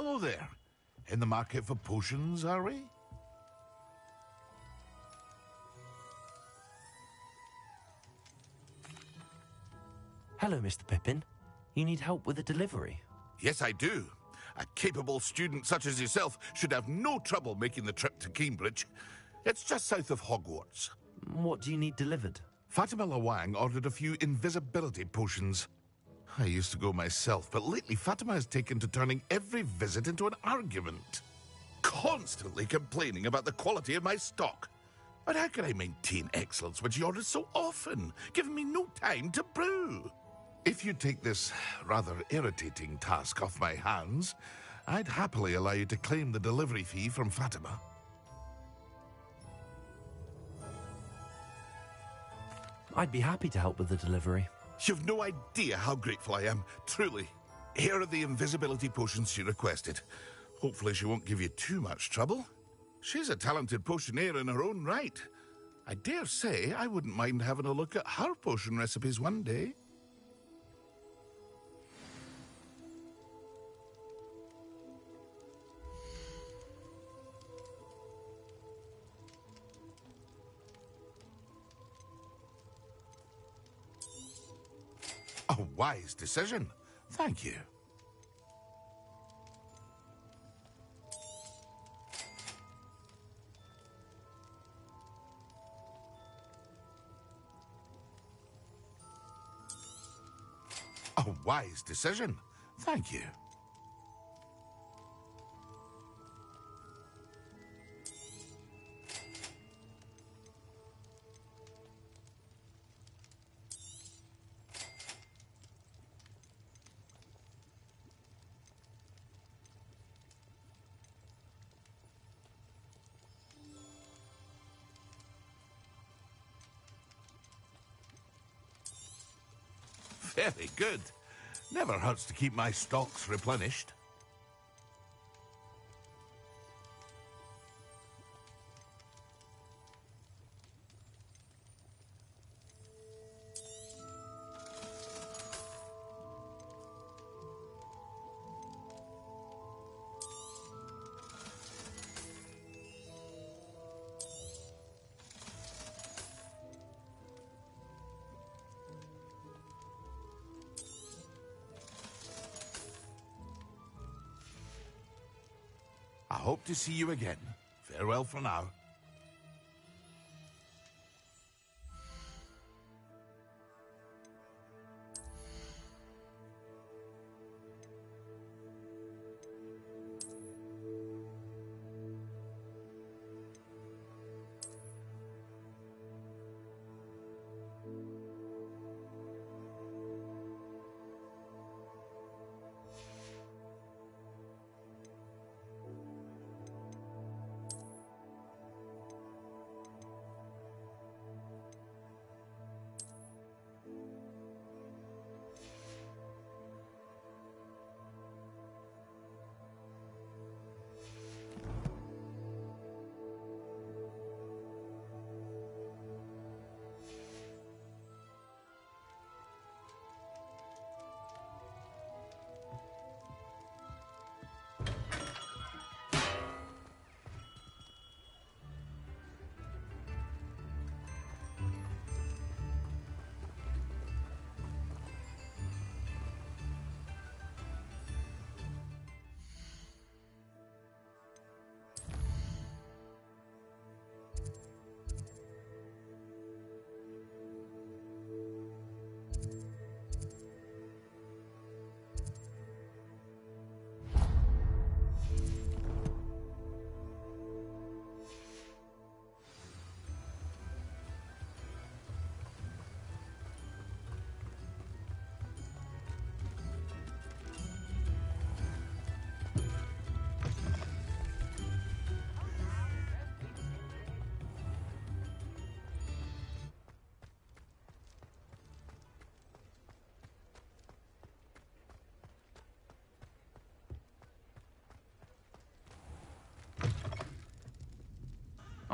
Hello there. In the market for potions, are we? Hello, Mr. Pippin. You need help with a delivery? Yes, I do. A capable student such as yourself should have no trouble making the trip to Cambridge. It's just south of Hogwarts. What do you need delivered? Fatima Lawang ordered a few invisibility potions. I used to go myself, but lately Fatima has taken to turning every visit into an argument. Constantly complaining about the quality of my stock. But how can I maintain excellence when she orders so often, giving me no time to brew? If you take this rather irritating task off my hands, I'd happily allow you to claim the delivery fee from Fatima. I'd be happy to help with the delivery. You've no idea how grateful I am, truly. Here are the invisibility potions she requested. Hopefully she won't give you too much trouble. She's a talented potioneer in her own right. I dare say I wouldn't mind having a look at her potion recipes one day. A wise decision. Thank you. A wise decision. Thank you. Very good. Never hurts to keep my stocks replenished. I hope to see you again. Farewell for now.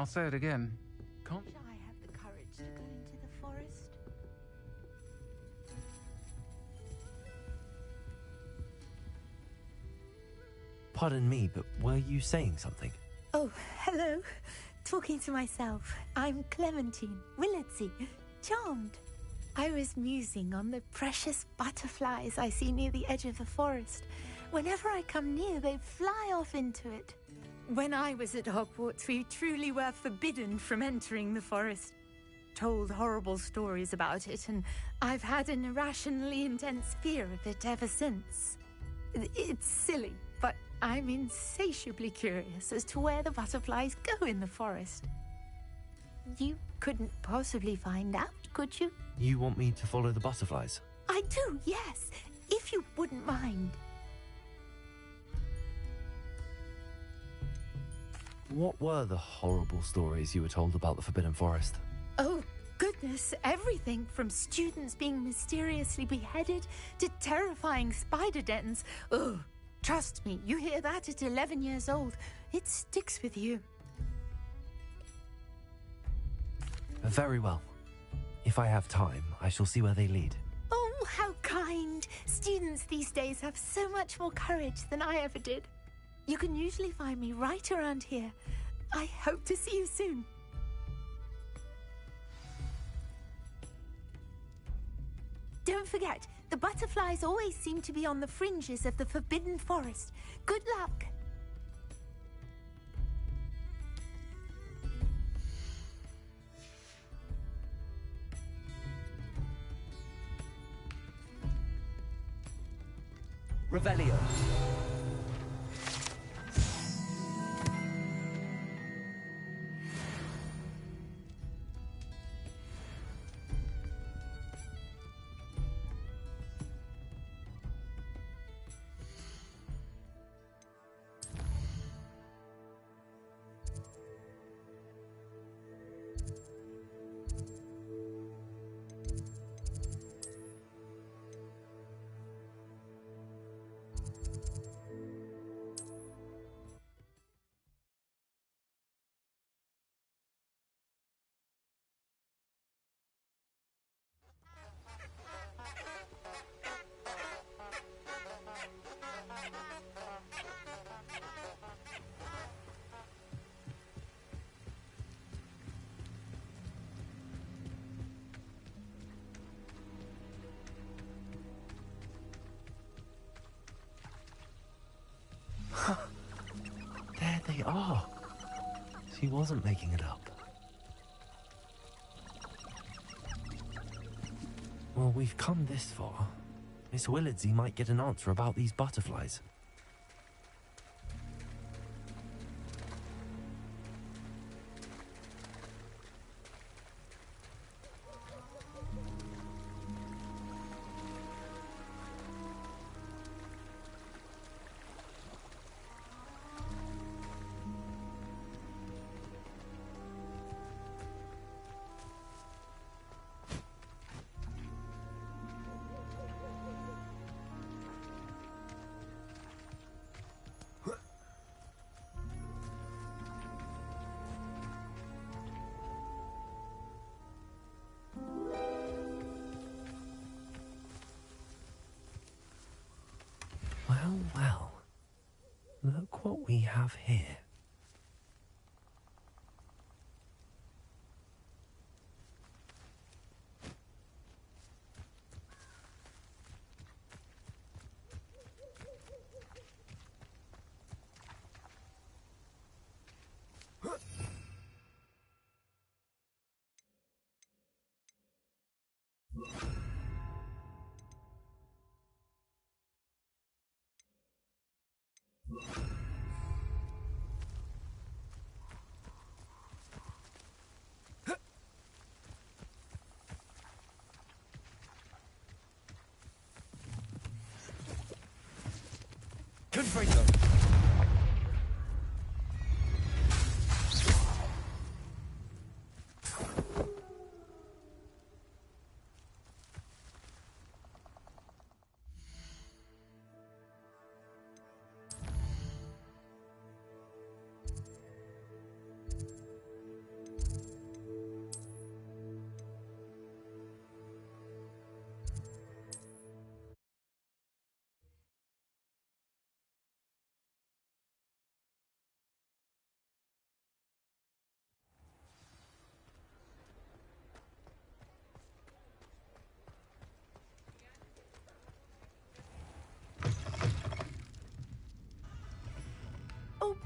I'll say it again. Can't I have the courage to go into the forest? Pardon me, but were you saying something? Oh, hello. Talking to myself. I'm Clementine, Willardsey, charmed. I was musing on the precious butterflies I see near the edge of the forest. Whenever I come near, they fly off into it. When I was at Hogwarts, we truly were forbidden from entering the forest. Told horrible stories about it, and I've had an irrationally intense fear of it ever since. It's silly, but I'm insatiably curious as to where the butterflies go in the forest. You couldn't possibly find out, could you? You want me to follow the butterflies? I do, yes, if you wouldn't mind. What were the horrible stories you were told about the Forbidden Forest? Oh, goodness, everything from students being mysteriously beheaded to terrifying spider dens. Oh, trust me, you hear that at 11 years old, it sticks with you. Very well. If I have time, I shall see where they lead. Oh, how kind. Students these days have so much more courage than I ever did. You can usually find me right around here. I hope to see you soon. Don't forget, the butterflies always seem to be on the fringes of the Forbidden Forest. Good luck. Revelio. There they are. She wasn't making it up. Well, we've come this far. Miss Willardsey might get an answer about these butterflies. Well, well. Look what we have here. Confringo!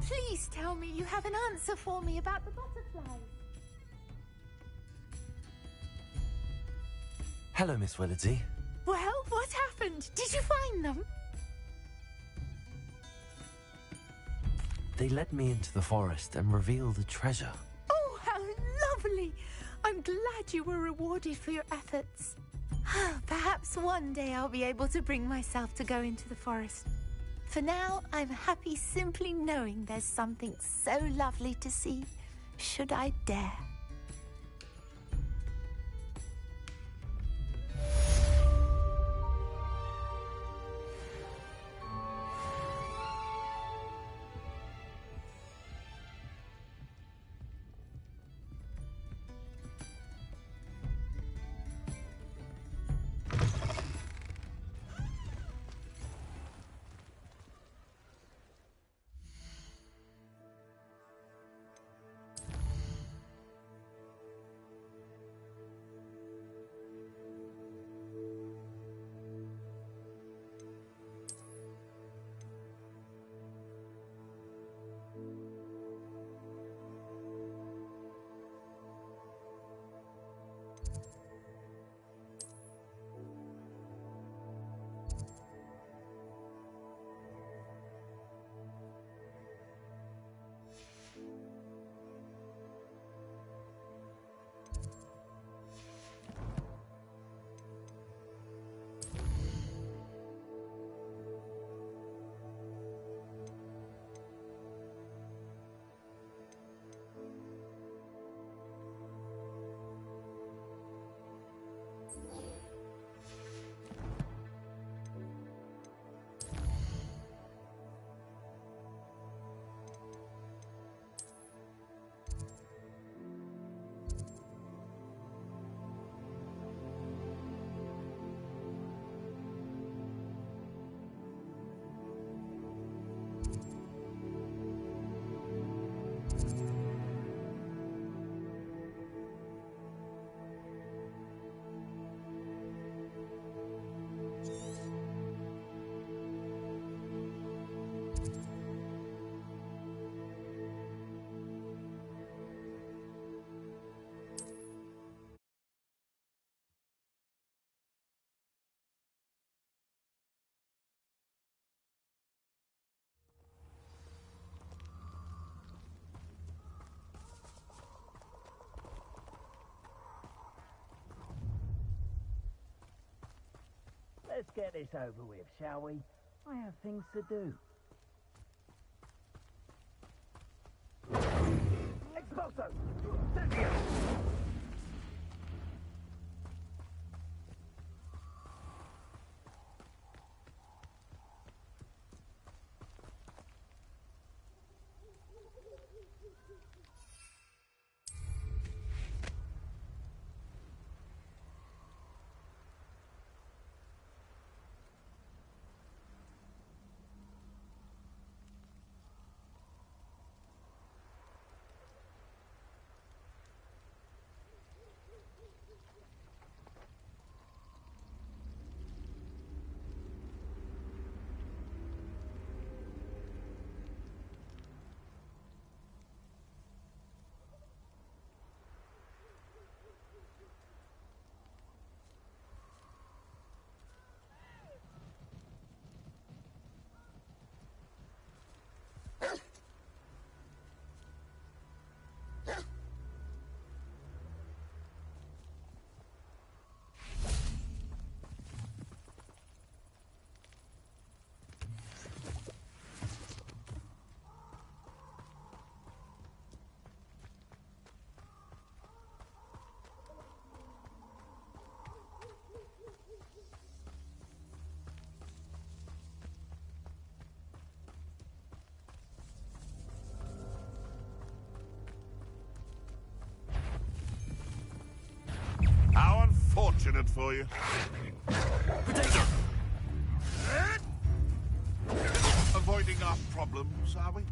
Please tell me you have an answer for me about the butterflies. Hello, Miss Willardsey. Well, what happened? Did you find them? They led me into the forest and revealed a treasure. Oh, how lovely! I'm glad you were rewarded for your efforts. Perhaps one day I'll be able to bring myself to go into the forest. For now, I'm happy simply knowing there's something so lovely to see, should I dare. Let's get this over with, shall we? I have things to do. Expulso! Cynthia! How unfortunate for you. Avoiding our problems, are we?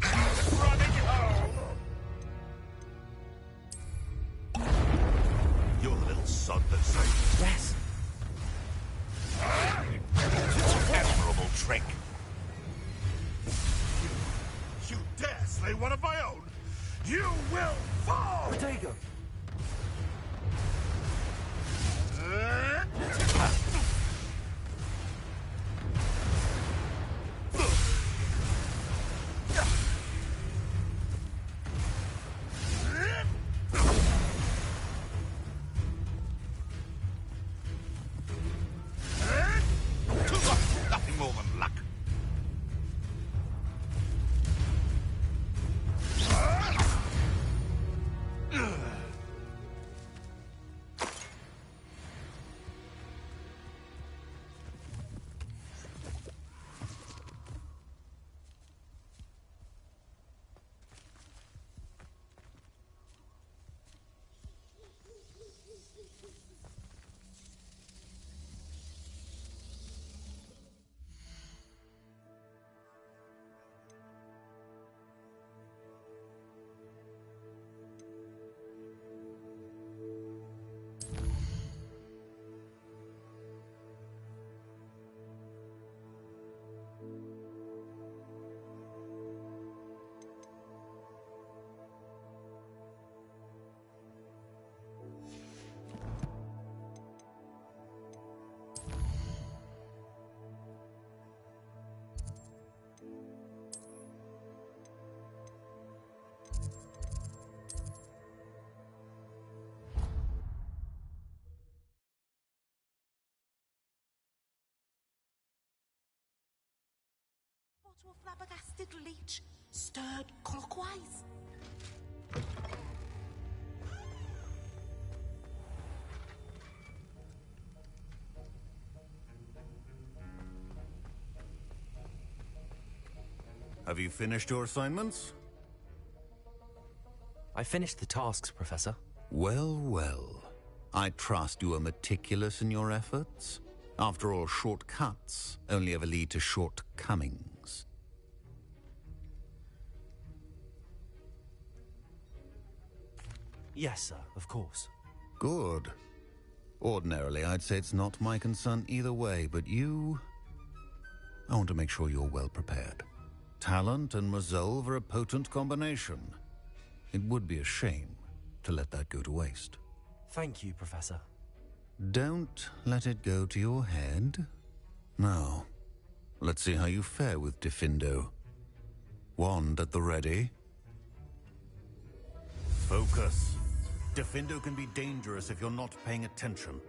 Running home! You're the little sod that saved us. Yes, trick. You dare slay one of my own? You will fall! Protego! Nothing more than luck. To a flabbergasted leech, stirred clockwise. Have you finished your assignments? I finished the tasks, Professor. Well, well. I trust you are meticulous in your efforts. After all, shortcuts only ever lead to shortcomings. Yes, sir, of course. Good. Ordinarily, I'd say it's not my concern either way, but you... I want to make sure you're well prepared. Talent and resolve are a potent combination. It would be a shame to let that go to waste. Thank you, Professor. Don't let it go to your head. Now, let's see how you fare with Diffindo. Wand at the ready. Focus. Diffindo can be dangerous if you're not paying attention.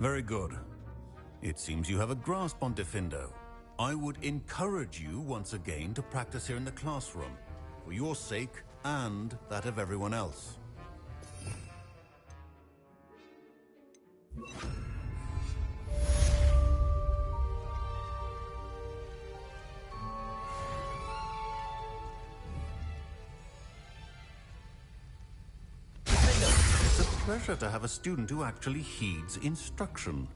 Very good. It seems you have a grasp on Diffindo. I would encourage you once again to practice here in the classroom, for your sake and that of everyone else. It's a pleasure to have a student who actually heeds instruction.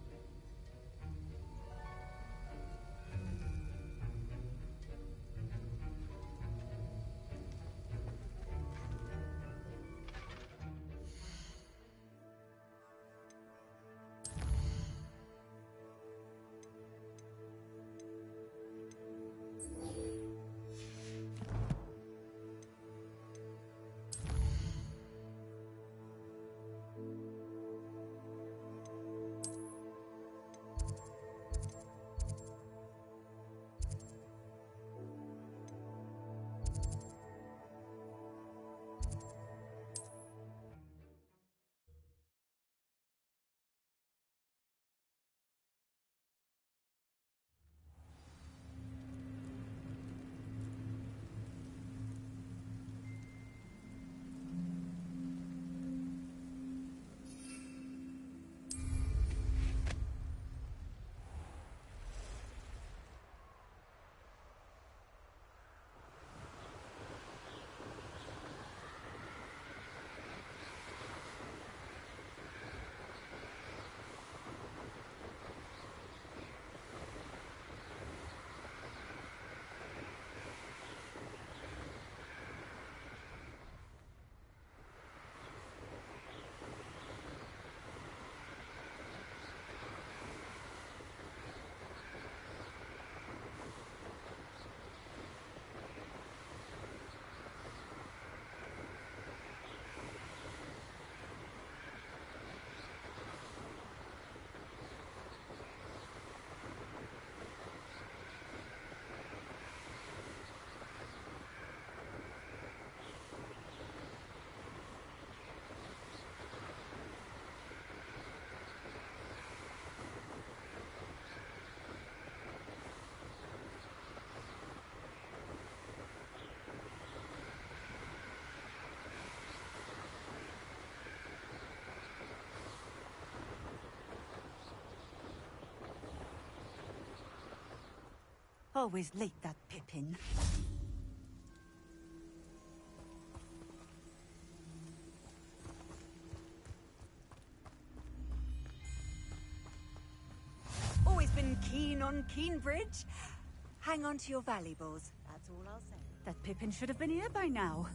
Always late, that Pippin. Always been keen on Keenbridge. Hang on to your valuables. That's all I'll say. That Pippin should have been here by now.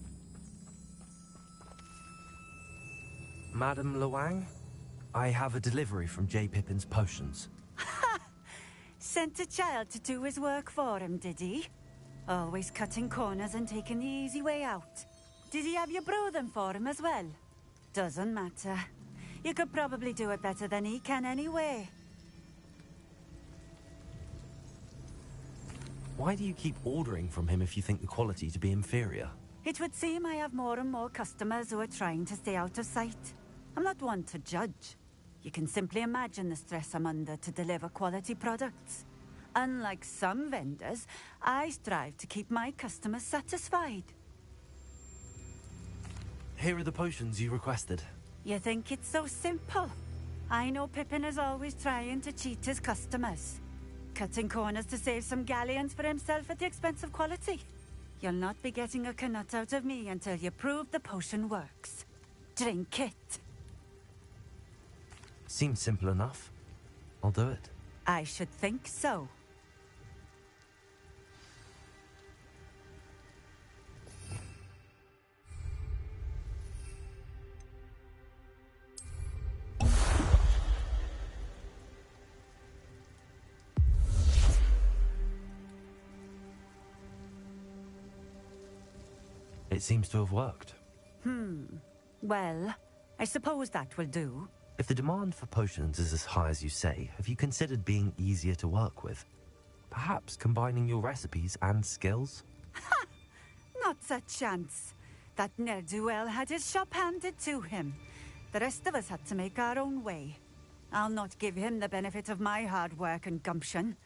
Madam Luang, I have a delivery from J. Pippin's potions. Ha! Sent a child to do his work for him, did he? Always cutting corners and taking the easy way out. Did he have you brew them for him as well? Doesn't matter. You could probably do it better than he can anyway. Why do you keep ordering from him if you think the quality to be inferior? It would seem I have more and more customers who are trying to stay out of sight. I'm not one to judge. You can simply imagine the stress I'm under to deliver quality products. Unlike some vendors, I strive to keep my customers satisfied. Here are the potions you requested. You think it's so simple? I know Pippin is always trying to cheat his customers. Cutting corners to save some galleons for himself at the expense of quality. You'll not be getting a canut out of me until you prove the potion works. Drink it. Seems simple enough. I'll do it. I should think so. It seems to have worked. Well, I suppose that will do. If the demand for potions is as high as you say, have you considered being easier to work with? Perhaps combining your recipes and skills? Not a chance. That ne'er-do-well had his shop handed to him. The rest of us had to make our own way. I'll not give him the benefit of my hard work and gumption.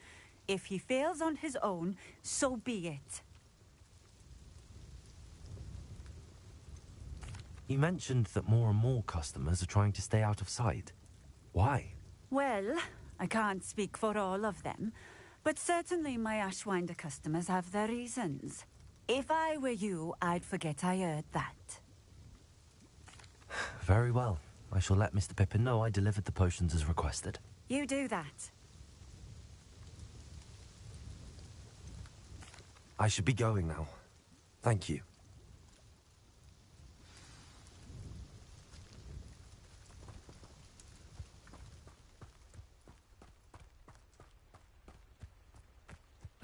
If he fails on his own, so be it. You mentioned that more and more customers are trying to stay out of sight. Why? Well, I can't speak for all of them, but certainly my Ashwinder customers have their reasons. If I were you, I'd forget I heard that. Very well. I shall let Mr. Pippin know I delivered the potions as requested. You do that. I should be going now. Thank you.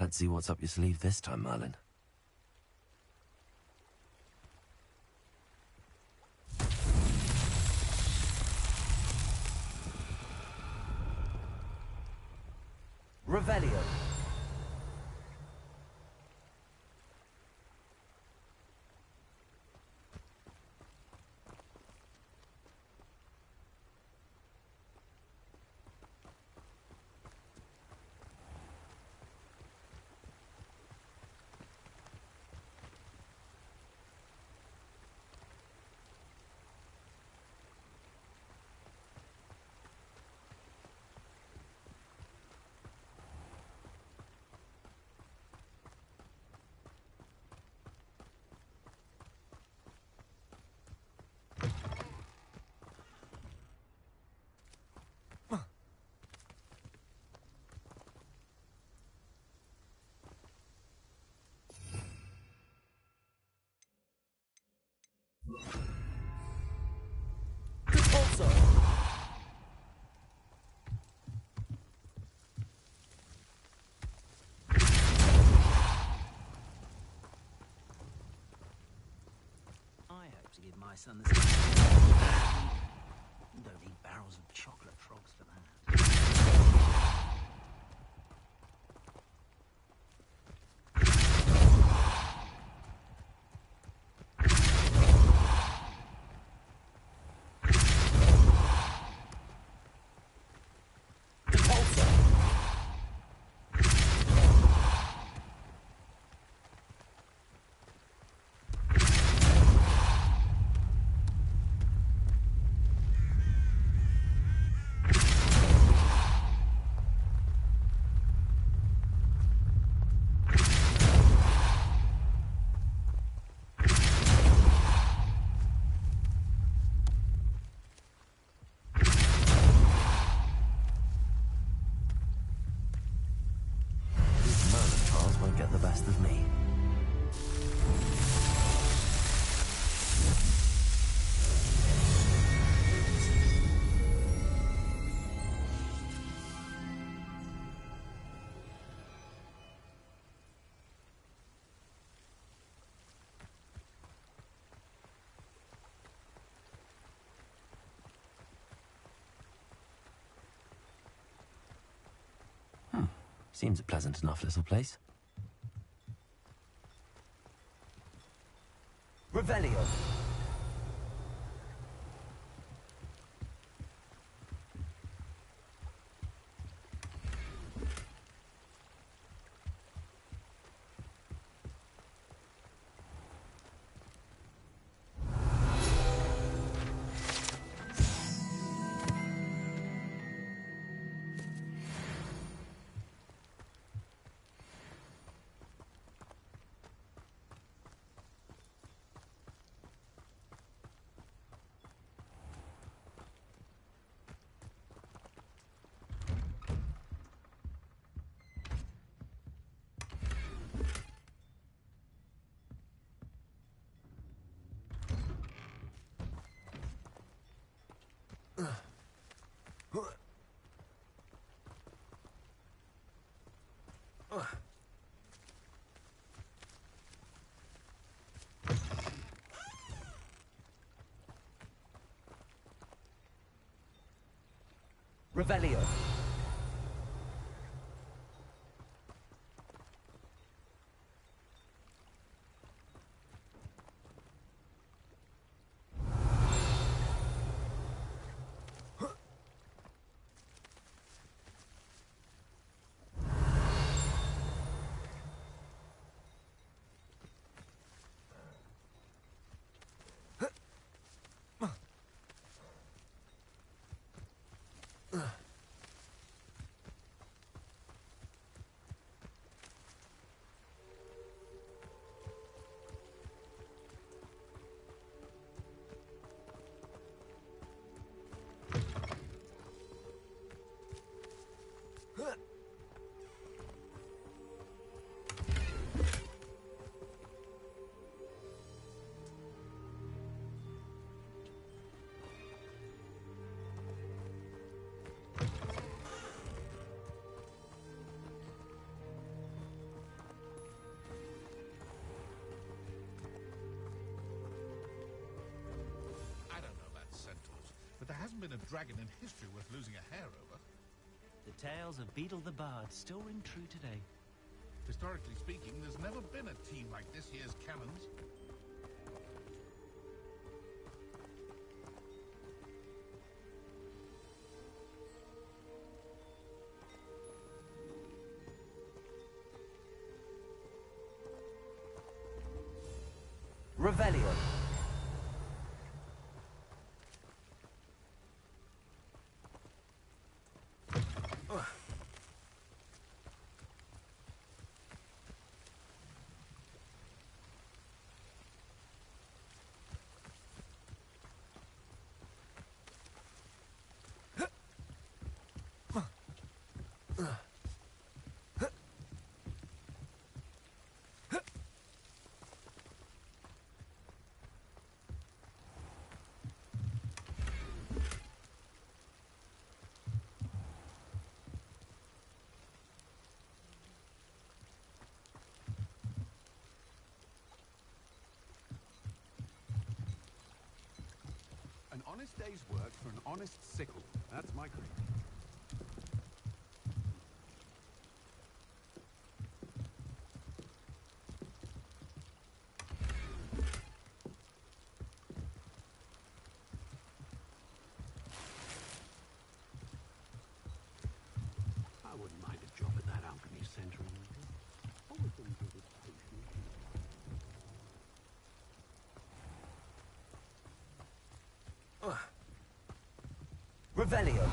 Let's see what's up your sleeve this time, Merlin. Revelio. To give my son the same. Don't need barrels of chocolate frogs for that. Seems a pleasant enough little place. Revelio. Revelio. I don't know about centaurs, but there hasn't been a dragon in history worth losing a hair over. The tales of Beetle the Bard still ring true today. Historically speaking, there's never been a team like this year's cannons. Revelio. An honest day's work for an honest sickle. That's my creed. I wouldn't mind a job at that alchemy center. Always been good at potions. Revelio.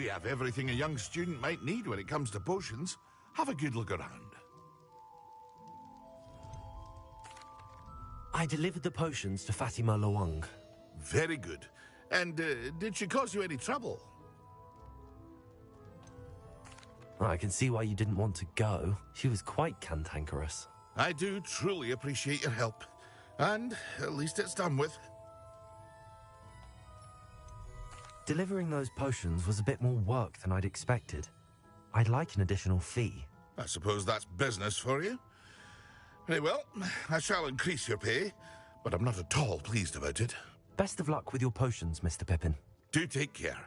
We have everything a young student might need when it comes to potions. Have a good look around. I delivered the potions to Fatima Lawang. Very good. And did she cause you any trouble? I can see why you didn't want to go. She was quite cantankerous. I do truly appreciate your help. And at least it's done with. Delivering those potions was a bit more work than I'd expected. I'd like an additional fee. I suppose that's business for you. Very well, I shall increase your pay, but I'm not at all pleased about it. Best of luck with your potions, Mr. Pippin. Do take care.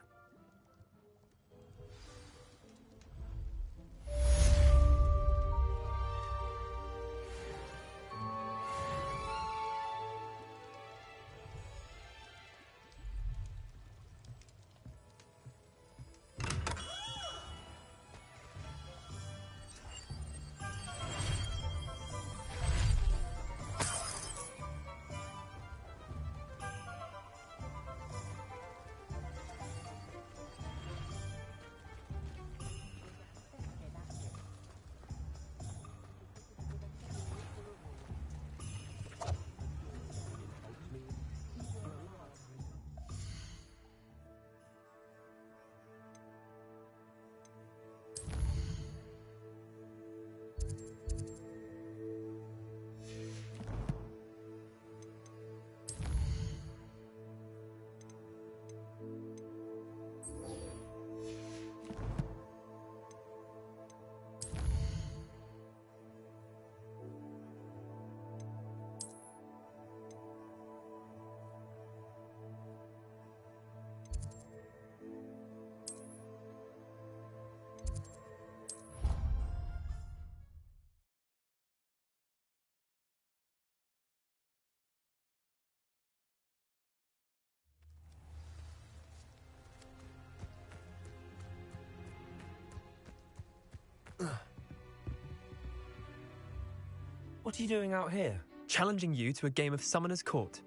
What are you doing out here? Challenging you to a game of Summoner's Court.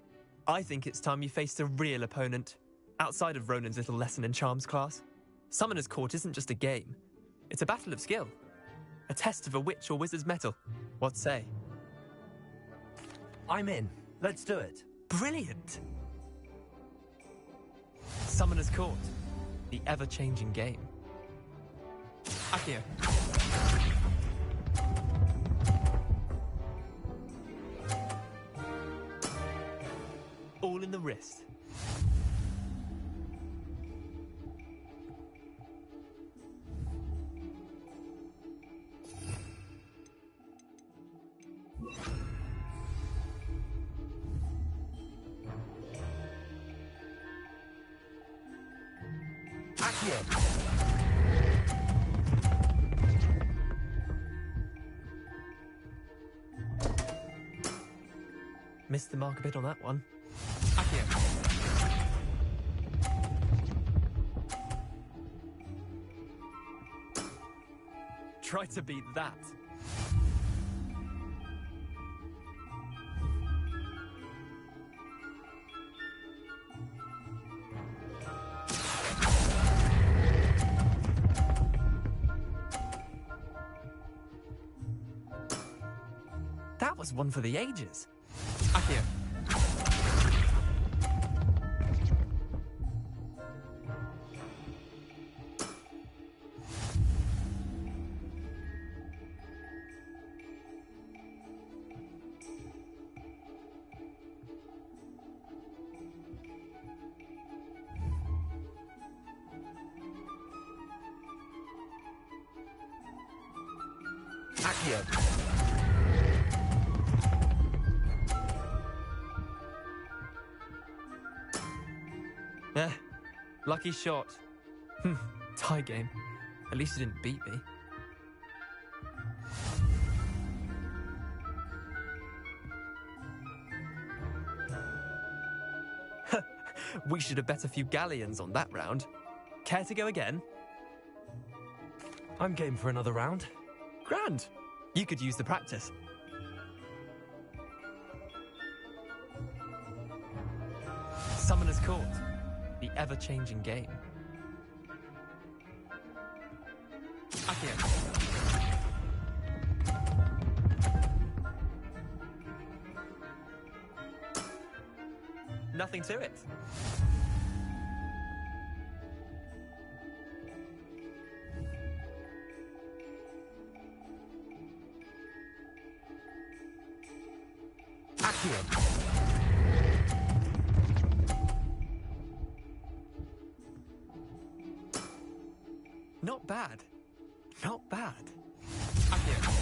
I think it's time you faced a real opponent, outside of Ronan's little lesson in charms class. Summoner's Court isn't just a game. It's a battle of skill. A test of a witch or wizard's mettle. What say? I'm in. Let's do it. Brilliant! Summoner's Court. The ever-changing game. Akio. All in the wrist. Missed the mark a bit on that one. Akio. Try to beat that. That was one for the ages. Akio. Akio. Lucky shot. Tie game. At least you didn't beat me. We should have bet a few galleons on that round. Care to go again? I'm game for another round. Grand. You could use the practice. Summoner's Court. The ever-changing game. Accio. Nothing to it. Accio. Not bad. Not bad. Accio.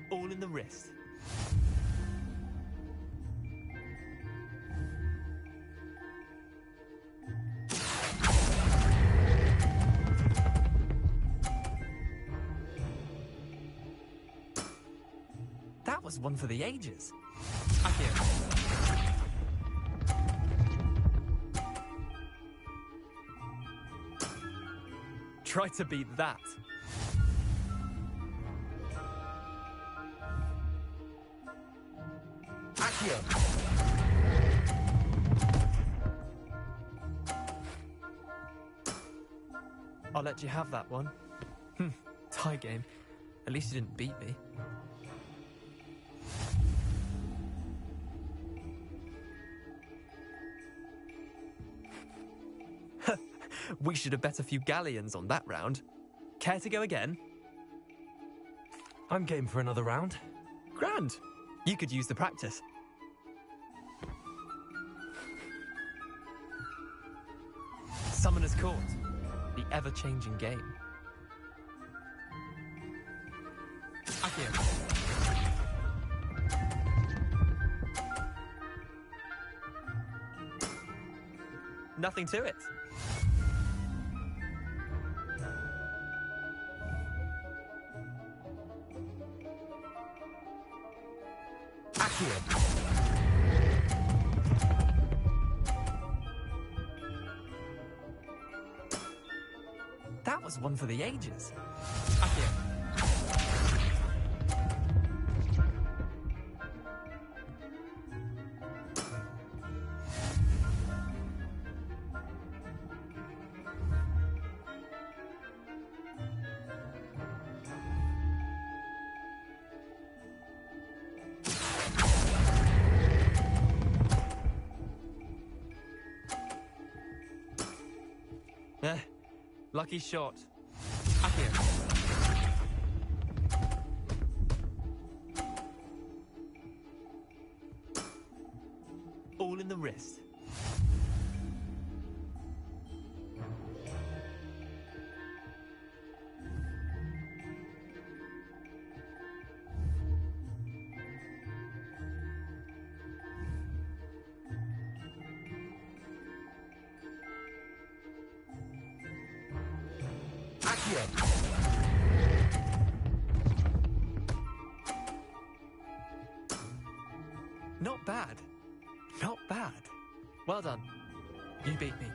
All in the wrist. That was one for the ages. Accio. Try to beat that. Accio. I'll let you have that one. Tie game. At least you didn't beat me. We should have bet a few galleons on that round. Care to go again? I'm game for another round. Grand. You could use the practice. Summoner's Court. The ever-changing game. Accio. Nothing to it. Accio. That was one for the ages. Accio. Lucky shot. Accio. All in the wrist. Not bad. Not bad. Well done. You beat me.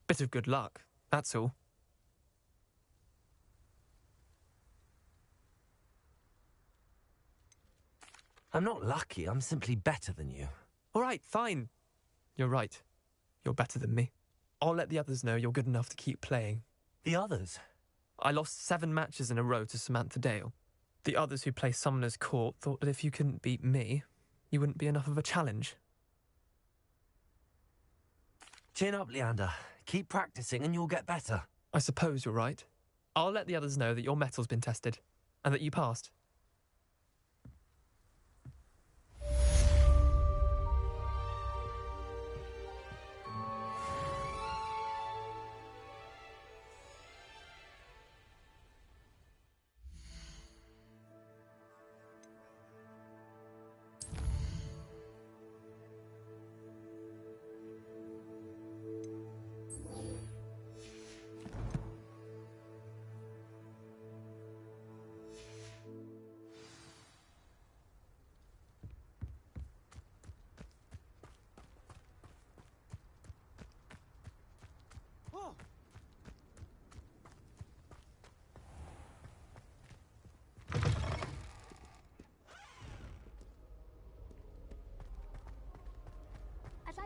Bit of good luck, that's all. I'm not lucky, I'm simply better than you. All right, fine. You're right. You're better than me. I'll let the others know you're good enough to keep playing. The others? I lost 7 matches in a row to Samantha Dale. The others who play Summoner's Court thought that if you couldn't beat me, you wouldn't be enough of a challenge. Chin up, Leander. Keep practicing and you'll get better. I suppose you're right. I'll let the others know that your metal's been tested, and that you passed.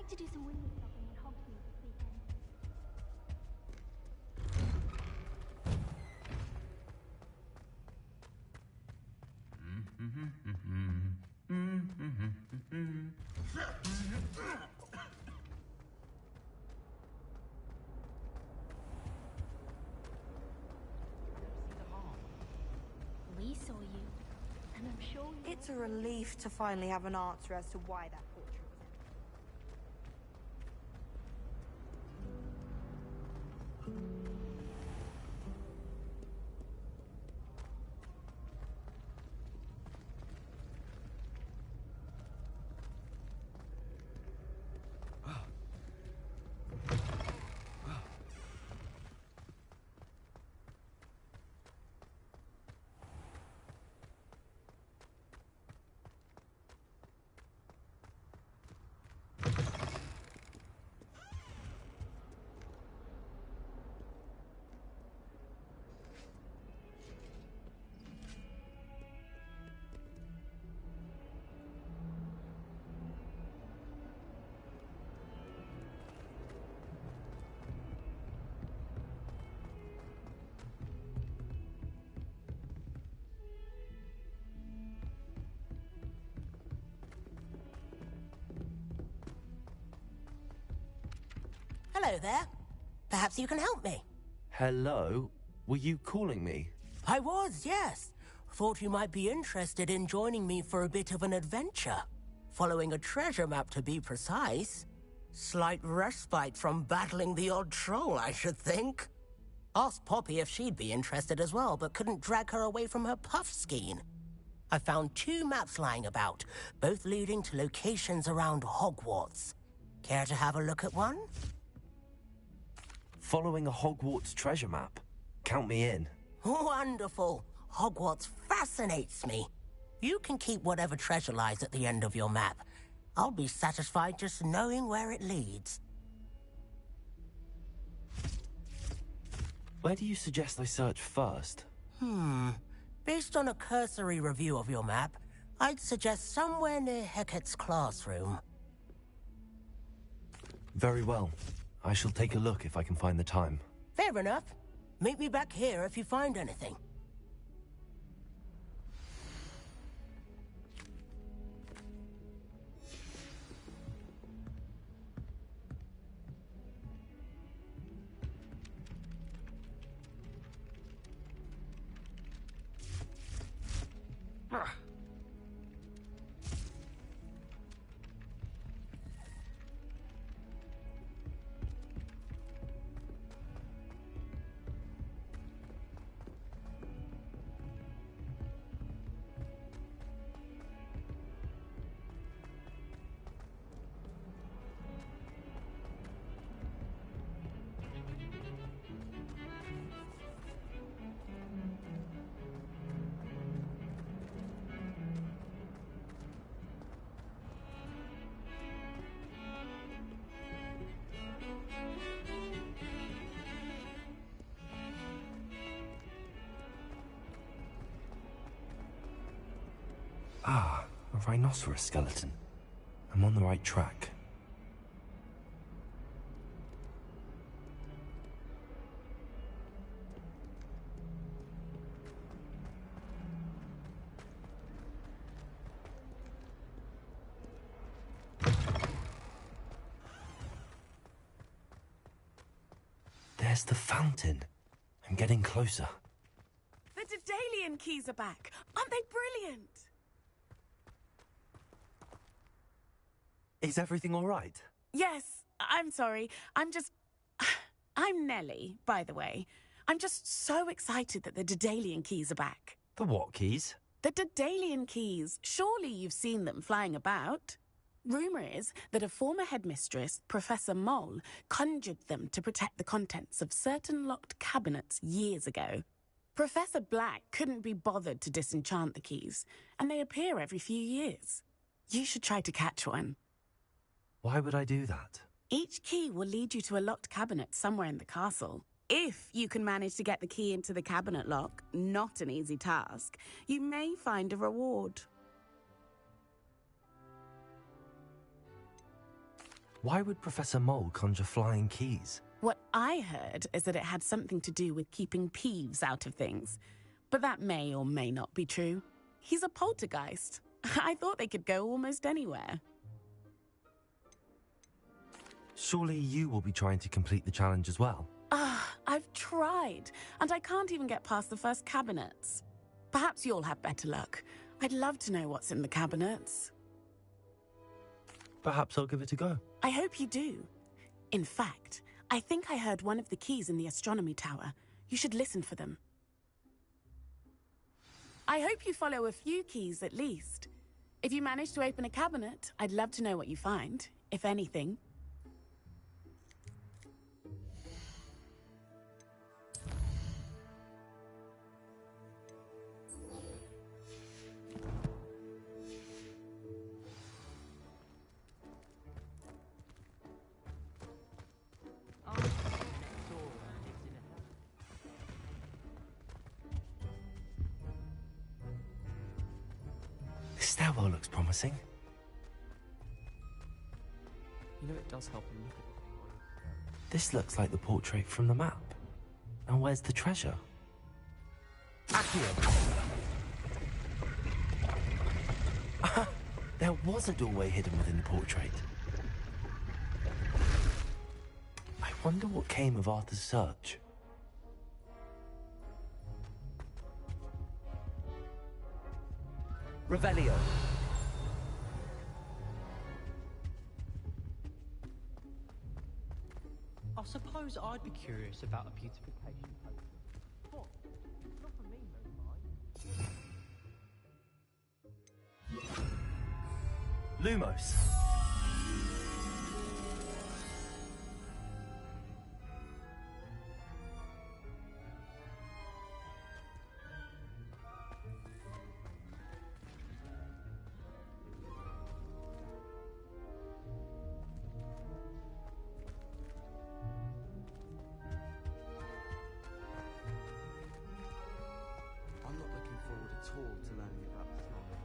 like to do some window shopping at Hogsmeade this weekend. We saw you, and I'm sure you... It's a relief to finally have an answer as to why that portrait was Hello there. Perhaps you can help me. Hello? Were you calling me? I was, yes. Thought you might be interested in joining me for a bit of an adventure. Following a treasure map, to be precise. Slight respite from battling the odd troll, I should think. Asked Poppy if she'd be interested as well, but couldn't drag her away from her puff skein. I found 2 maps lying about, both leading to locations around Hogwarts. Care to have a look at one? Following a Hogwarts treasure map. Count me in. Wonderful. Hogwarts fascinates me. You can keep whatever treasure lies at the end of your map. I'll be satisfied just knowing where it leads. Where do you suggest I search first? Based on a cursory review of your map, I'd suggest somewhere near Hecat's classroom. Very well. I shall take a look if I can find the time. Fair enough. Meet me back here if you find anything. Ah, a rhinoceros skeleton. I'm on the right track. There's the fountain. I'm getting closer. The Daedalian keys are back. Aren't they brilliant? Is everything all right? Yes, I'm sorry. I'm Nellie, by the way. I'm just so excited that the Daedalian keys are back. The what keys? The Daedalian keys. Surely you've seen them flying about. Rumour is that a former headmistress, Professor Mole, conjured them to protect the contents of certain locked cabinets years ago. Professor Black couldn't be bothered to disenchant the keys, and they appear every few years. You should try to catch one. Why would I do that? Each key will lead you to a locked cabinet somewhere in the castle. If you can manage to get the key into the cabinet lock, not an easy task, you may find a reward. Why would Professor Mole conjure flying keys? What I heard is that it had something to do with keeping Peeves out of things. But that may or may not be true. He's a poltergeist. I thought they could go almost anywhere. Surely you will be trying to complete the challenge as well? I've tried, and I can't even get past the first cabinets. Perhaps you'll have better luck. I'd love to know what's in the cabinets. Perhaps I'll give it a go. I hope you do. In fact, I think I heard one of the keys in the astronomy tower. You should listen for them. I hope you follow a few keys at least. If you manage to open a cabinet, I'd love to know what you find, if anything. This stairwell looks promising. You know, it does help them look at it. This looks like the portrait from the map. And where's the treasure? Accio! There was a doorway hidden within the portrait. I wonder what came of Arthur's search. Revelio. I suppose I'd be curious about a beautification potion. What? Not for me, no, mind. Lumos. I'm not looking forward at all to learning about this knowledge.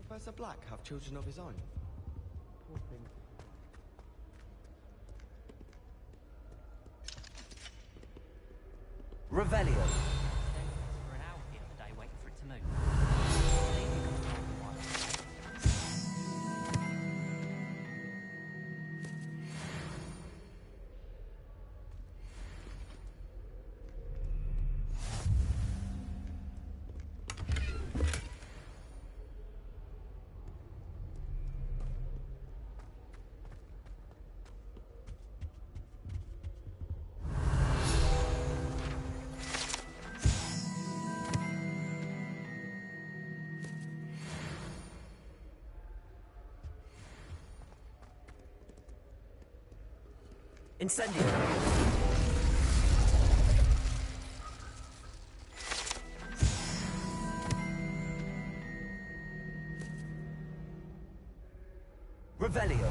Professor Black have children of his own? Poor thing. Revelio. For an hour the other day waiting for it to move. Incendio. Revelio.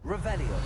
Revelio.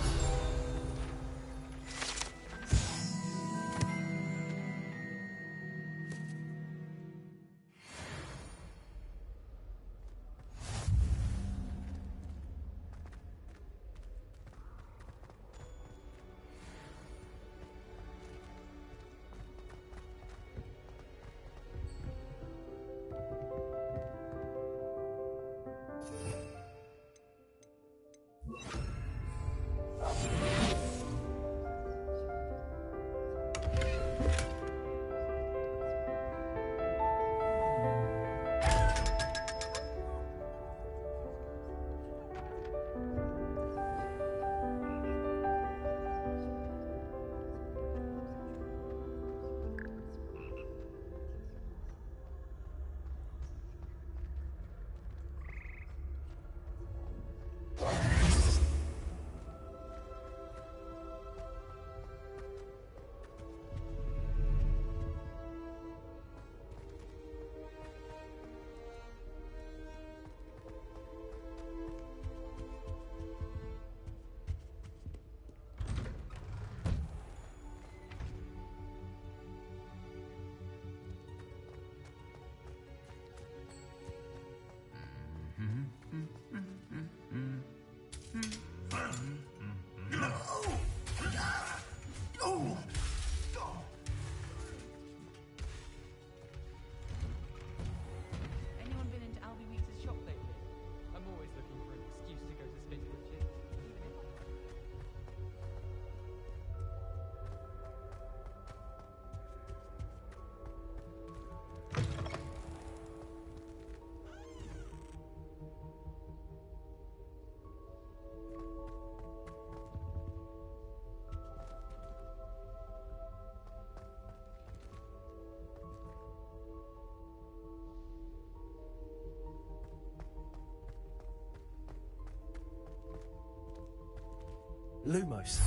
Lumos.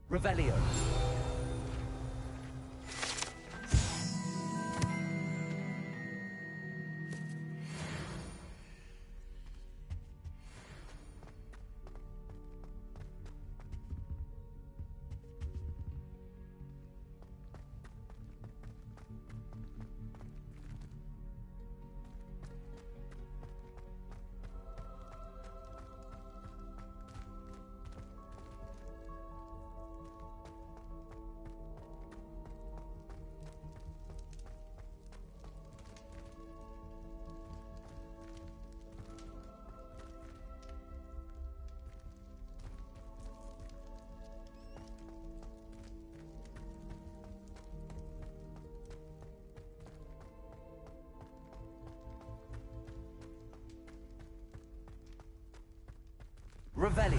Revelio. Revelio.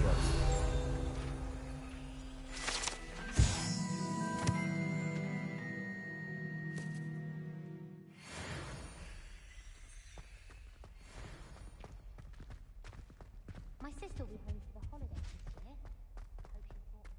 My sister will be home for the holidays this year. Hope she brought me.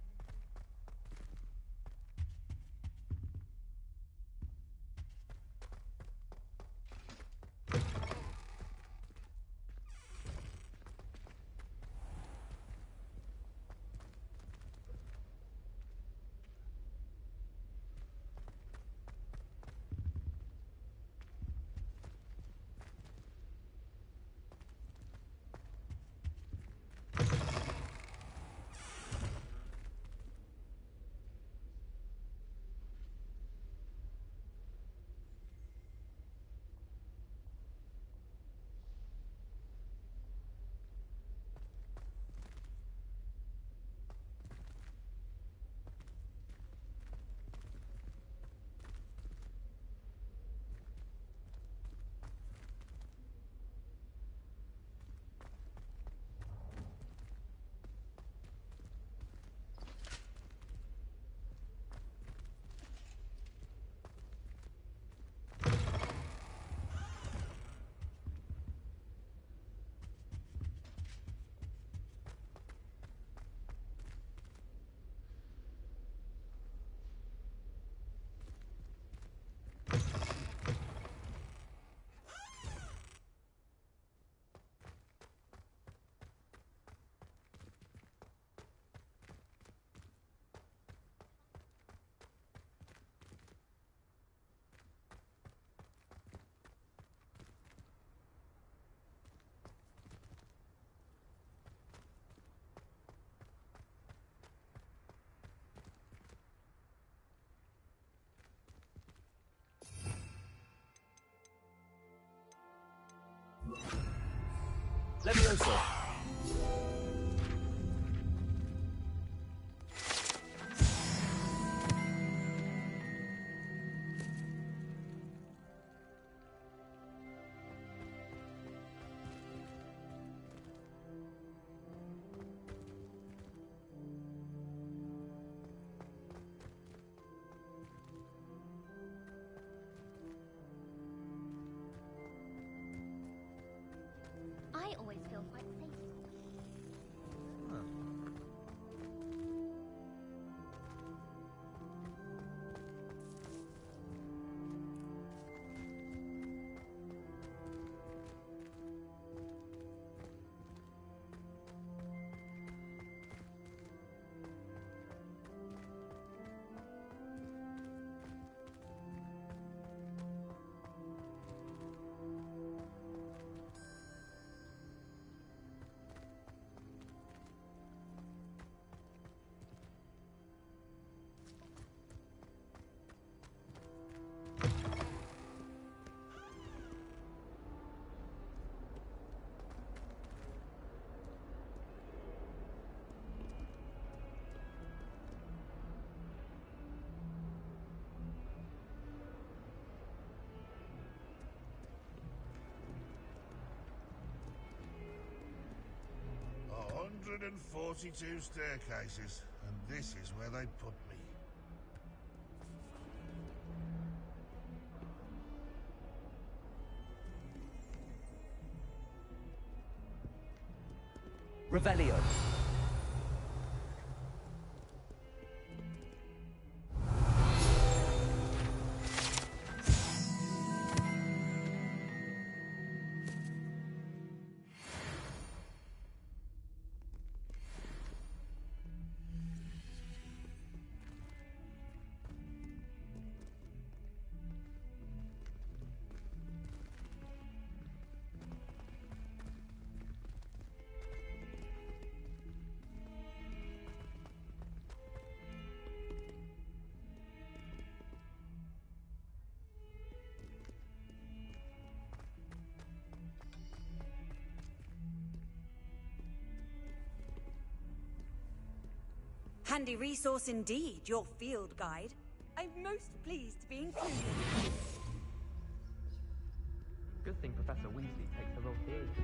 Levioso. I always feel quite safe 142 staircases, and this is where they put me. Revelio. Handy resource indeed, your field guide. I'm most pleased to be included. Good thing Professor Weasley takes the role seriously.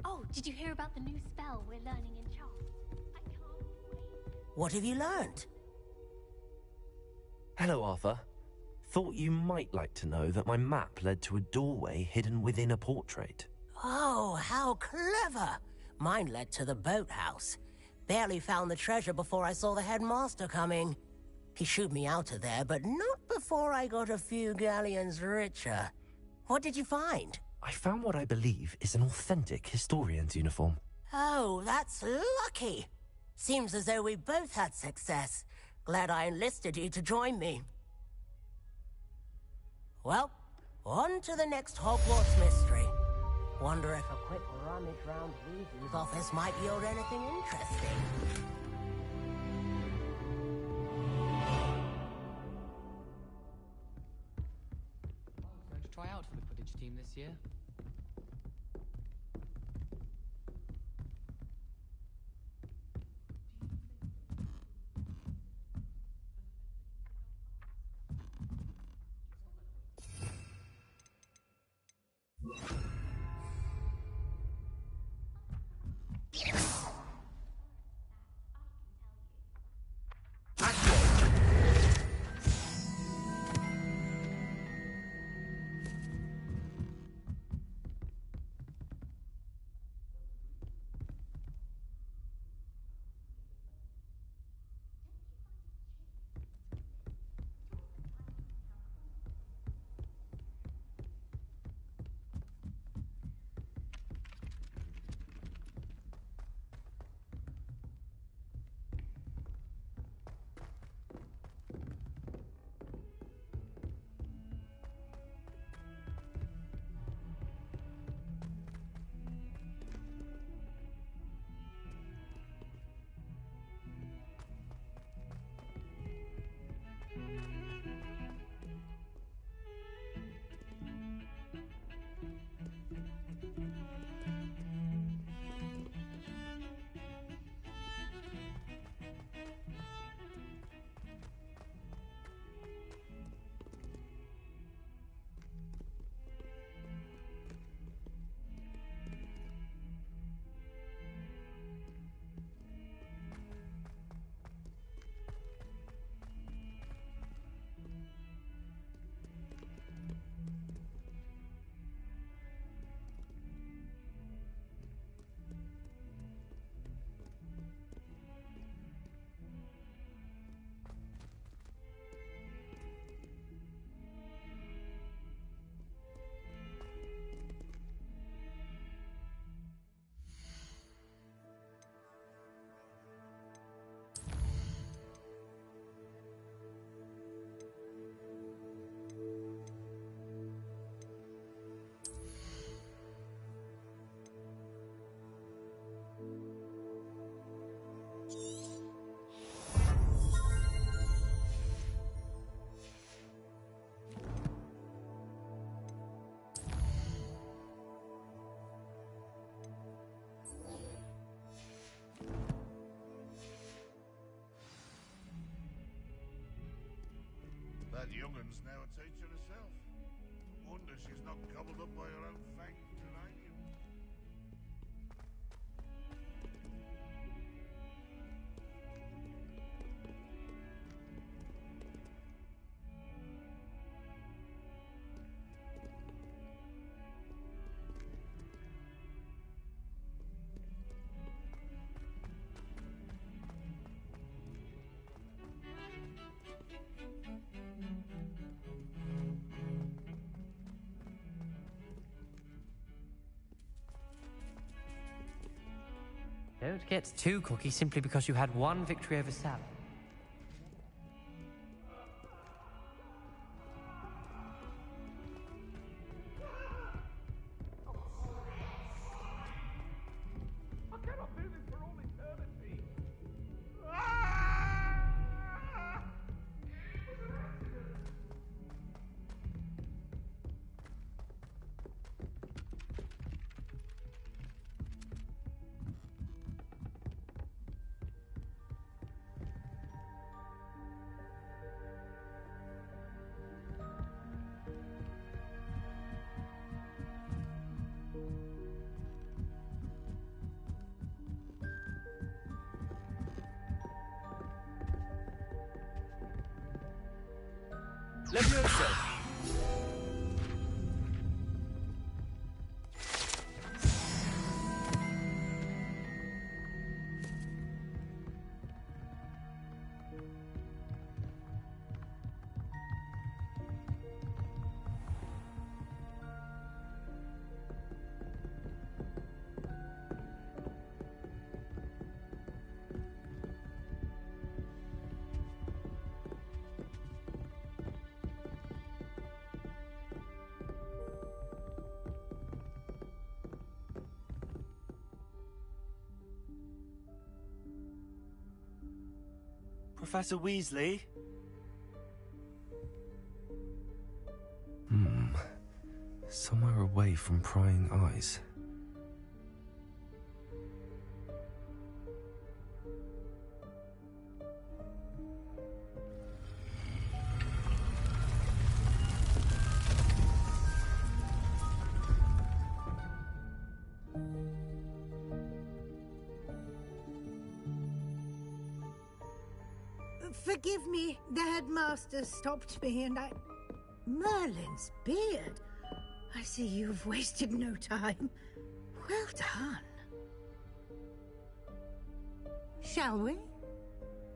Oh, did you hear about the new spell we're learning in Charms? I can't wait. What have you learned? Hello, Arthur. Thought you might like to know that my map led to a doorway hidden within a portrait. Oh, how clever! Mine led to the boathouse. Barely found the treasure before I saw the headmaster coming. He shooed me out of there, but not before I got a few galleons richer. What did you find? I found what I believe is an authentic historian's uniform. Oh, that's lucky. Seems as though we both had success. Glad I enlisted you to join me. Well, on to the next Hogwarts mystery. Wonder if a quick rummage round Weasley's office might yield anything interesting. Going to try out for the Quidditch team this year. That young'un's now a teacher herself. Wonder she's not gobbled up by her own fanged uranium. Don't get too cocky simply because you had one victory over Sal. I cannot do this for all eternity. Leviosa! Professor Weasley? Somewhere away from prying eyes. Forgive me, the headmaster stopped me and I... Merlin's beard. I see you've wasted no time. Well done. Shall we?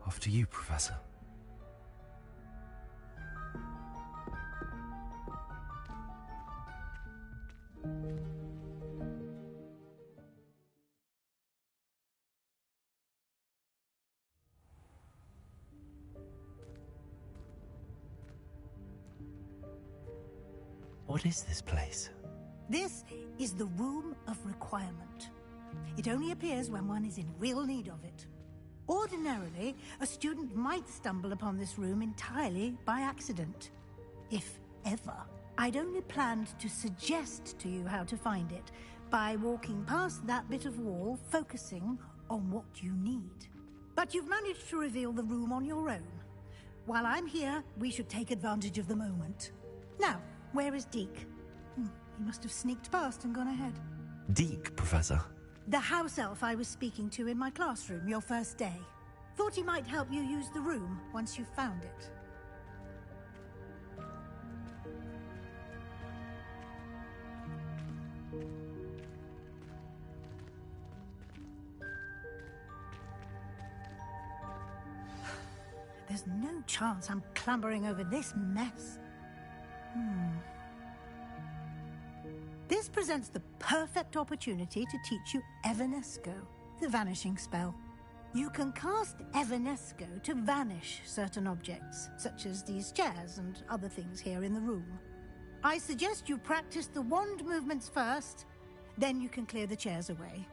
After you, Professor. What is this place? This is the Room of Requirement. It only appears when one is in real need of it. Ordinarily, a student might stumble upon this room entirely by accident. If ever. I'd only planned to suggest to you how to find it by walking past that bit of wall, focusing on what you need. But you've managed to reveal the room on your own. While I'm here, we should take advantage of the moment. Now, where is Deke? He must have sneaked past and gone ahead. Deke, Professor. The house elf I was speaking to in my classroom your first day. Thought he might help you use the room once you found it. There's no chance I'm clambering over this mess. This presents the perfect opportunity to teach you Evanesco, the vanishing spell. You can cast Evanesco to vanish certain objects, such as these chairs and other things here in the room. I suggest you practice the wand movements first, then you can clear the chairs away.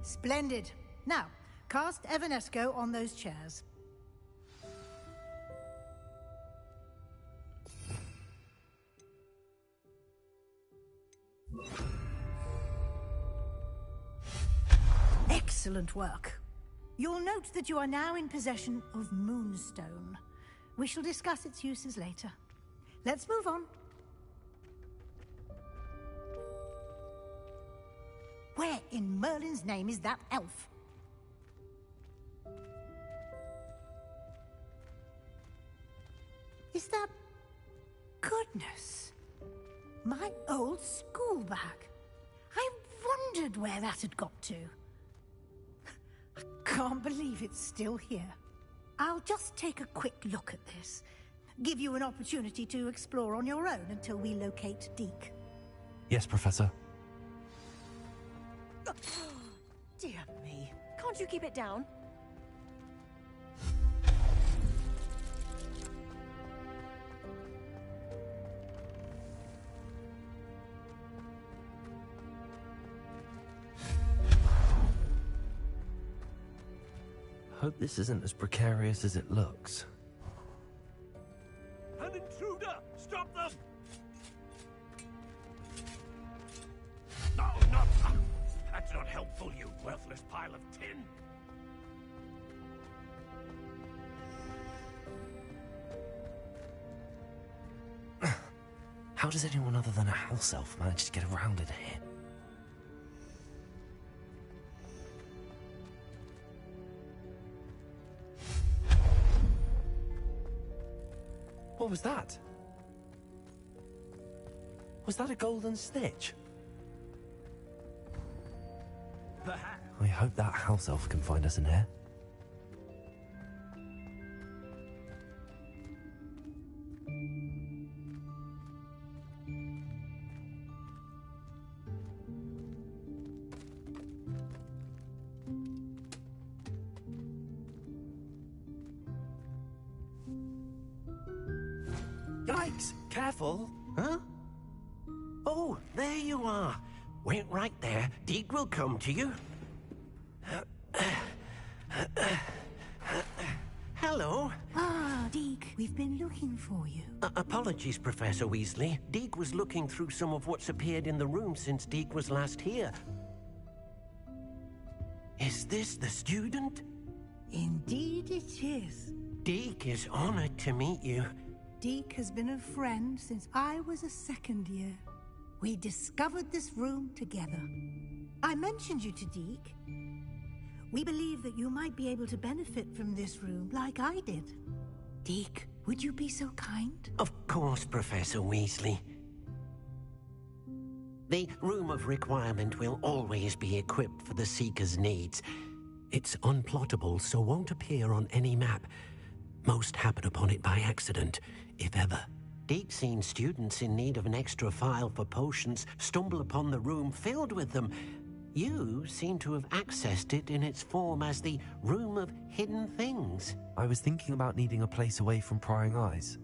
Splendid. Now, Cast Evanesco on those chairs. Excellent work. You'll note that you are now in possession of Moonstone. We shall discuss its uses later. Let's move on. Where in Merlin's name is that elf? Is that... Goodness. My old school bag. I wondered where that had got to. I can't believe it's still here. I'll just take a quick look at this. Give you an opportunity to explore on your own until we locate Deke. Yes, Professor. Dear me. Can't you keep it down? Hope this isn't as precarious as it looks. An intruder! Stop them! No, not... That's not helpful, you worthless pile of tin! How does anyone other than a house elf manage to get around in here? What was that? Was that a golden snitch? I hope that house elf can find us in here. Yikes! Careful! Huh? Oh, there you are. Wait right there. Deke will come to you. Hello. Ah, Deke, we've been looking for you. Apologies, Professor Weasley. Deke was looking through some of what's appeared in the room since Deke was last here. Is this the student? Indeed it is. Deke is honored to meet you. Deke has been a friend since I was a second year. We discovered this room together. I mentioned you to Deke. We believe that you might be able to benefit from this room like I did. Deke, would you be so kind? Of course, Professor Weasley. The Room of Requirement will always be equipped for the Seeker's needs. It's unplottable, so won't appear on any map. Most happen upon it by accident, if ever. Deke's seen students in need of an extra file for potions stumble upon the room filled with them. You seem to have accessed it in its form as the Room of Hidden Things. I was thinking about needing a place away from prying eyes.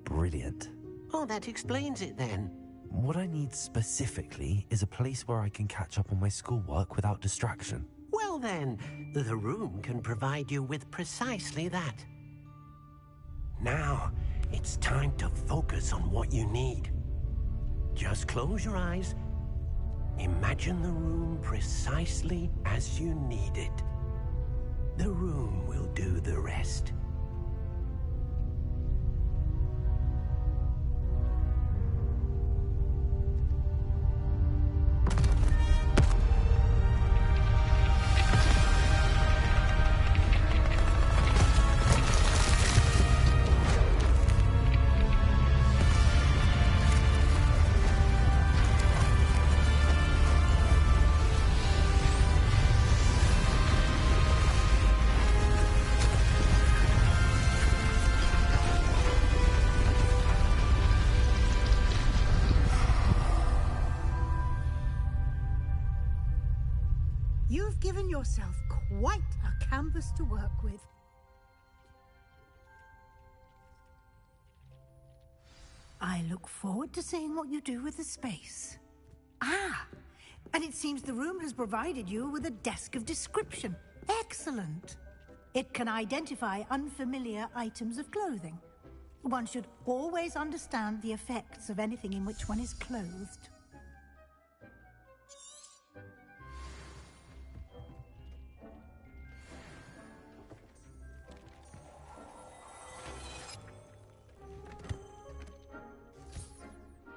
Brilliant. Oh, that explains it then. What I need specifically is a place where I can catch up on my schoolwork without distraction. Well then, the room can provide you with precisely that. Now, it's time to focus on what you need. Just close your eyes. Imagine the room precisely as you need it. The room will do the rest. You've given yourself quite a canvas to work with. I look forward to seeing what you do with the space. Ah, And it seems the room has provided you with a desk of description. Excellent. It can identify unfamiliar items of clothing. One should always understand the effects of anything in which one is clothed.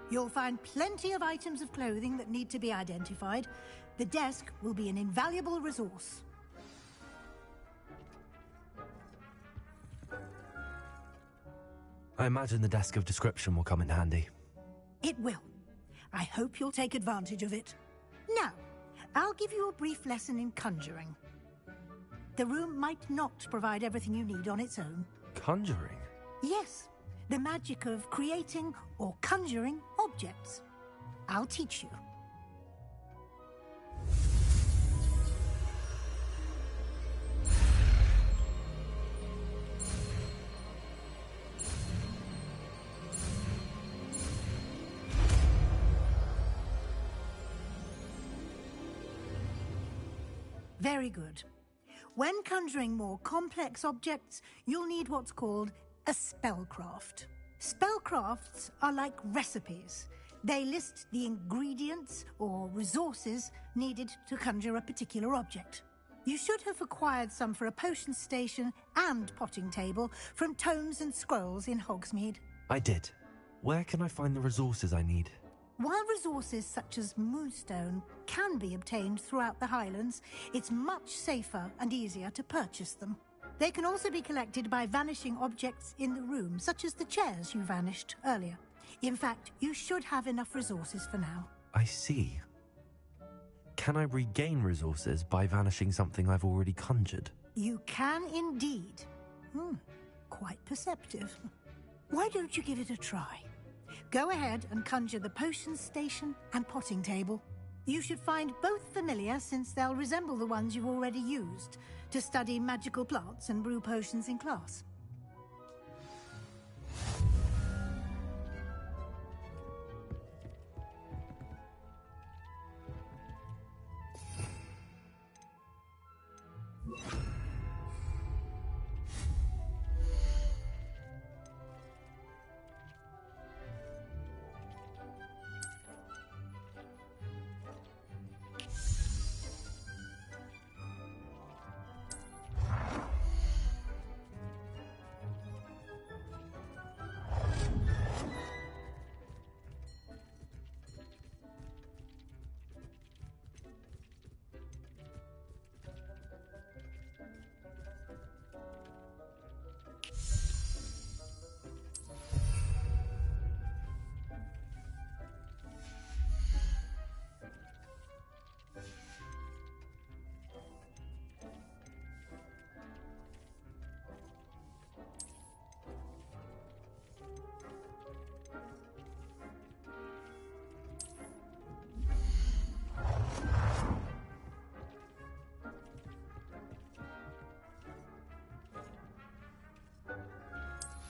You'll find plenty of items of clothing that need to be identified. The desk will be an invaluable resource. I imagine the desk of description will come in handy. It will. I hope you'll take advantage of it. Now, I'll give you a brief lesson in conjuring. The room might not provide everything you need on its own. Conjuring? Yes, the magic of creating or conjuring objects. I'll teach you. Very good. When conjuring more complex objects, you'll need what's called a spellcraft. Spellcrafts are like recipes. They list the ingredients or resources needed to conjure a particular object. You should have acquired some for a potion station and potting table from tomes and scrolls in Hogsmeade. I did. Where can I find the resources I need? While resources such as moonstone can be obtained throughout the Highlands, it's much safer and easier to purchase them. They can also be collected by vanishing objects in the room, such as the chairs you vanished earlier. In fact, you should have enough resources for now. I see. Can I regain resources by vanishing something I've already conjured? You can indeed. Quite perceptive. Why don't you give it a try? Go ahead and conjure the potion station and potting table. You should find both familiar, since they'll resemble the ones you've already used to study magical plants and brew potions in class.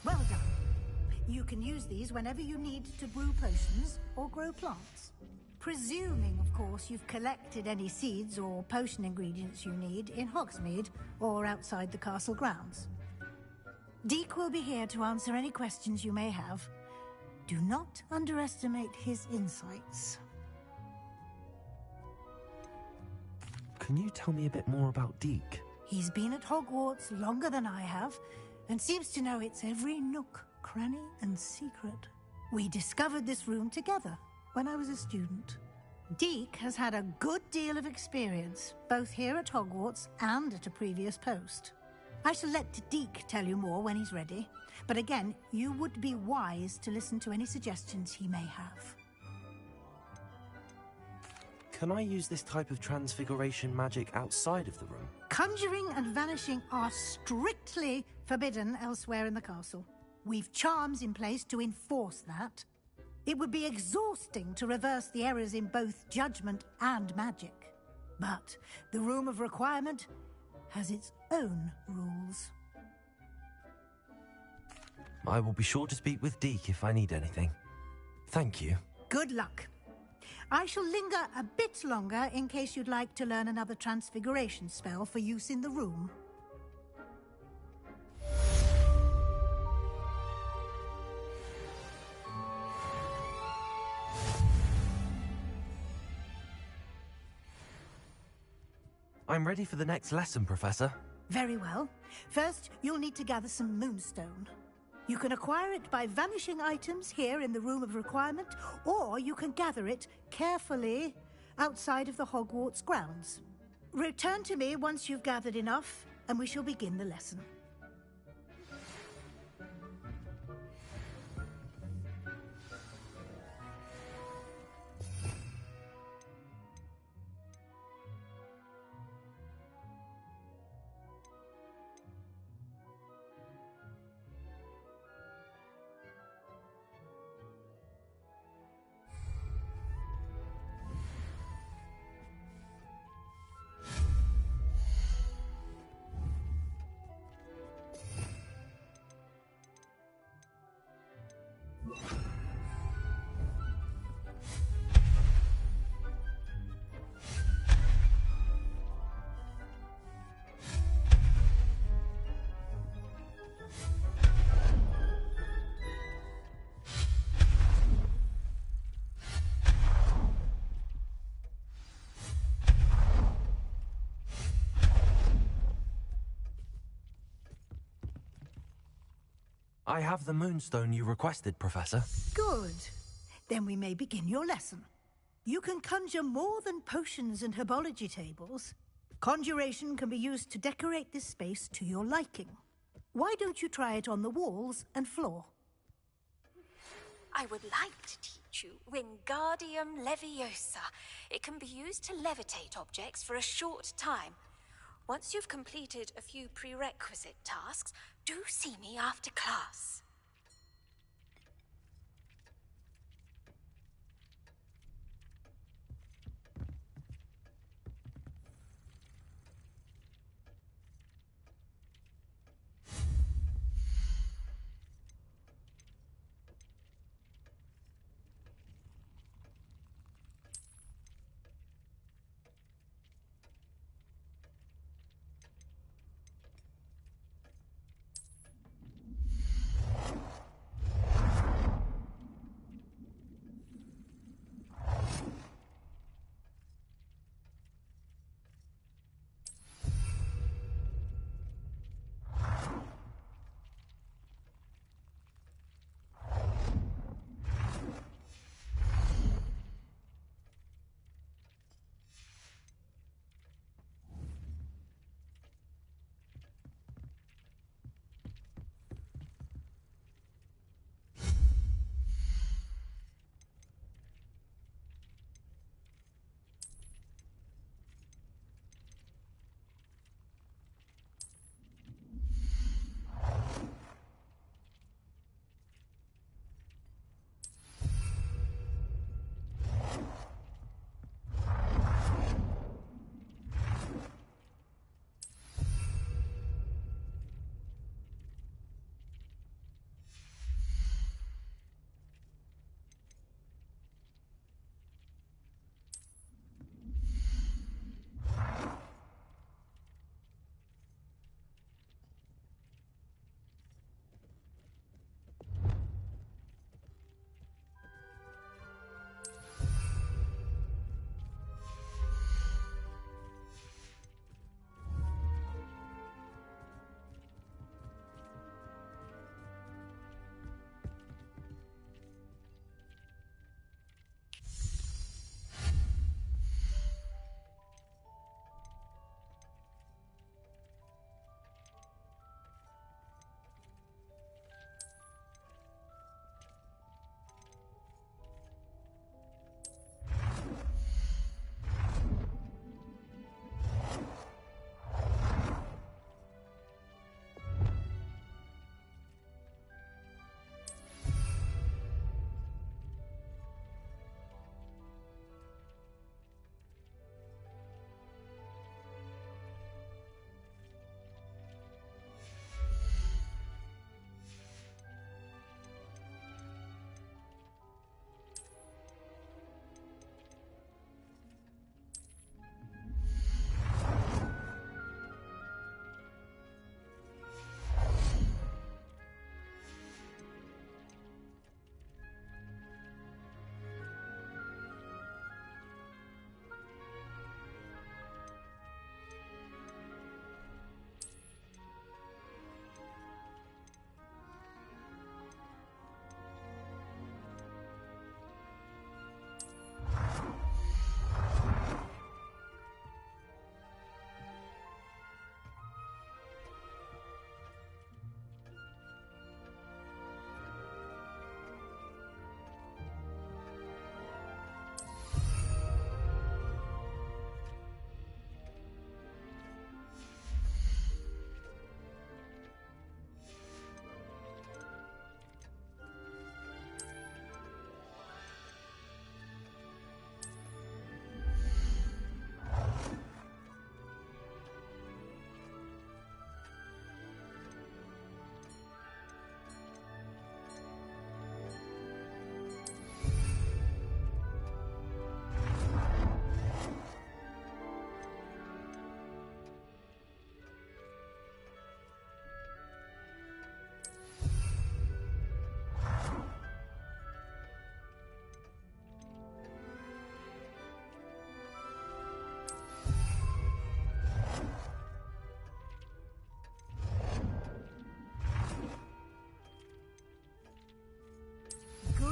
Well done. You can use these whenever you need to brew potions or grow plants. Presuming, of course, you've collected any seeds or potion ingredients you need in Hogsmeade or outside the castle grounds. Deek will be here to answer any questions you may have. Do not underestimate his insights. Can you tell me a bit more about Deek? He's been at Hogwarts longer than I have, and seems to know its every nook, cranny, and secret. We discovered this room together when I was a student. Deek has had a good deal of experience, both here at Hogwarts and at a previous post. I shall let Deek tell you more when he's ready, but again, you would be wise to listen to any suggestions he may have. Can I use this type of transfiguration magic outside of the room? Conjuring and vanishing are strictly forbidden elsewhere in the castle. We've charms in place to enforce that. It would be exhausting to reverse the errors in both judgment and magic. But the Room of Requirement has its own rules. I will be sure to speak with Deek if I need anything. Thank you. Good luck. I shall linger a bit longer in case you'd like to learn another transfiguration spell for use in the room. I'm ready for the next lesson, Professor. Very well. First, you'll need to gather some moonstone. You can acquire it by vanishing items here in the Room of Requirement, or you can gather it carefully outside of the Hogwarts grounds. Return to me once you've gathered enough, and we shall begin the lesson. I have the moonstone you requested, Professor. Good. Then we may begin your lesson. You can conjure more than potions and herbology tables. Conjuration can be used to decorate this space to your liking. Why don't you try it on the walls and floor? I would like to teach you Wingardium Leviosa. It can be used to levitate objects for a short time. Once you've completed a few prerequisite tasks, do see me after class.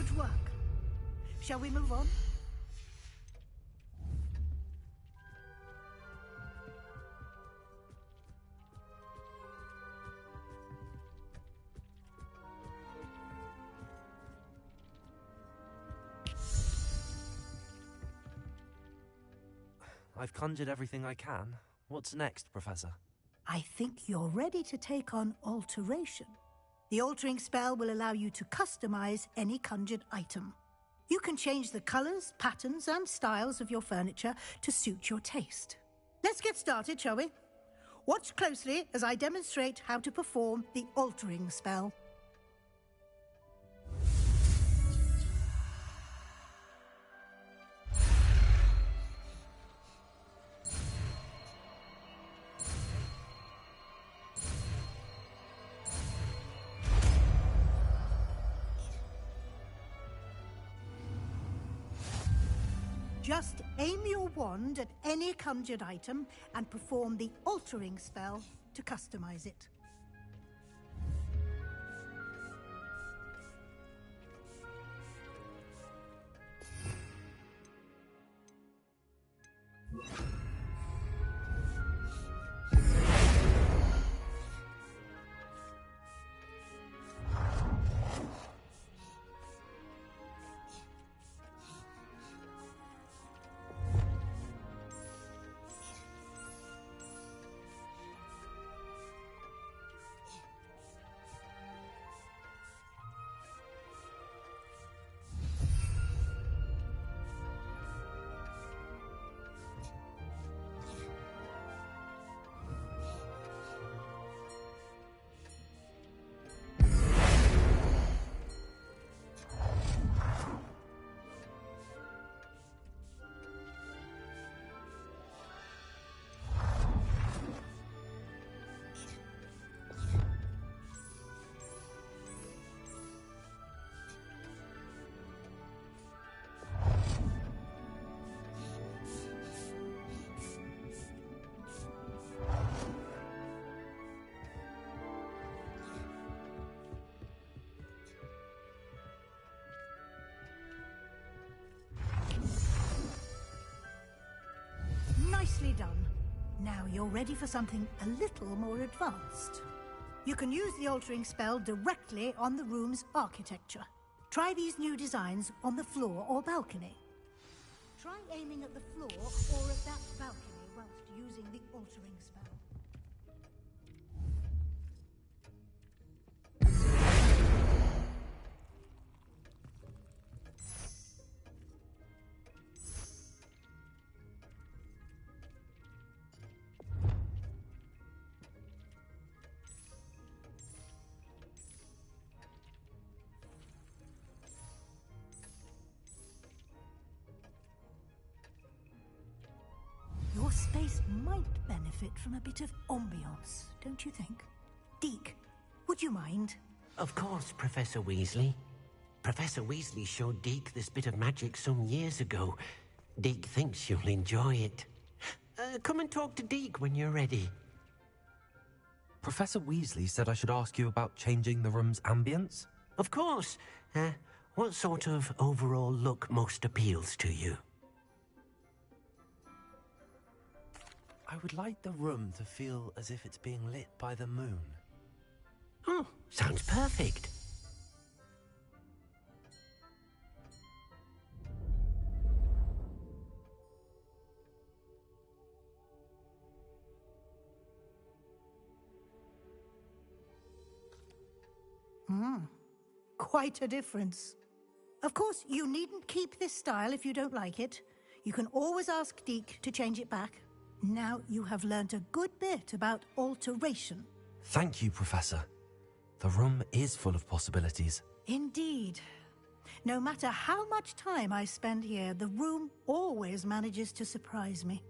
Good work. Shall we move on? I've conjured everything I can. What's next, Professor? I think you're ready to take on alteration. The altering spell will allow you to customize any conjured item. You can change the colors, patterns, and styles of your furniture to suit your taste. Let's get started, shall we? Watch closely as I demonstrate how to perform the altering spell. Just aim your wand at any conjured item and perform the altering spell to customize it. Nicely done. Now you're ready for something a little more advanced. You can use the altering spell directly on the room's architecture. Try these new designs on the floor or balcony. Try aiming at the floor or at that balcony whilst using the altering spell. Your space might benefit from a bit of ambiance, don't you think? Deke, would you mind? Of course, Professor Weasley. Professor Weasley showed Deke this bit of magic some years ago. Deke thinks you'll enjoy it. Come and talk to Deke when you're ready. Professor Weasley said I should ask you about changing the room's ambience? Of course. What sort of overall look most appeals to you? I would like the room to feel as if it's being lit by the moon. Oh, sounds perfect. Quite a difference. Of course, you needn't keep this style if you don't like it. You can always ask Deke to change it back. Now you have learnt a good bit about alteration. Thank you, Professor. The room is full of possibilities. Indeed. No matter how much time I spend here, the room always manages to surprise me.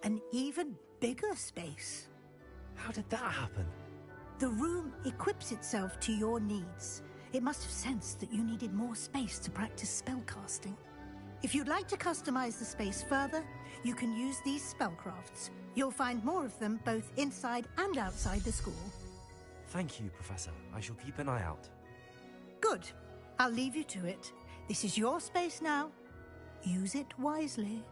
an even bigger space. How did that happen? The room equips itself to your needs. It must have sensed that you needed more space to practice spellcasting. If you'd like to customize the space further, you can use these spellcrafts. You'll find more of them both inside and outside the school. Thank you, Professor. I shall keep an eye out. Good. I'll leave you to it. This is your space now. Use it wisely.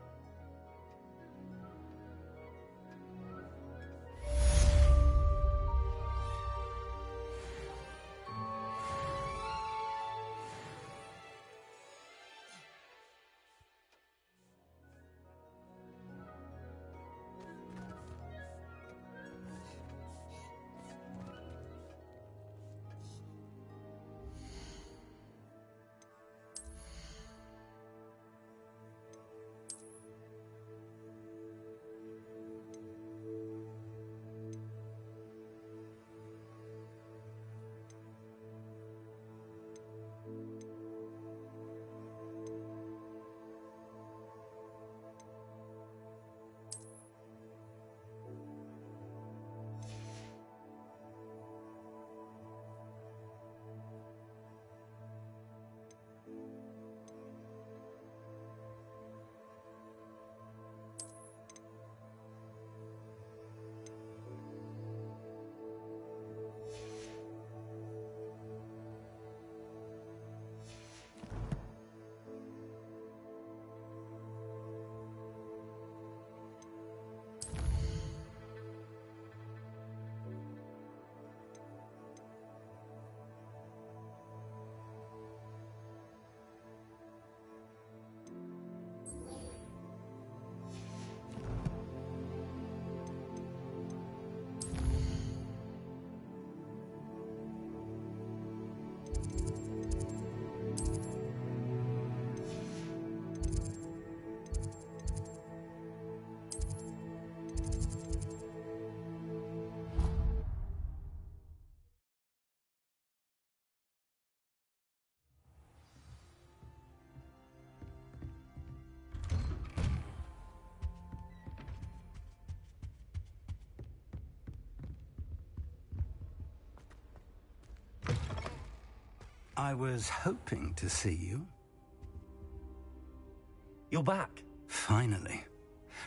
I was hoping to see you. You're back. Finally.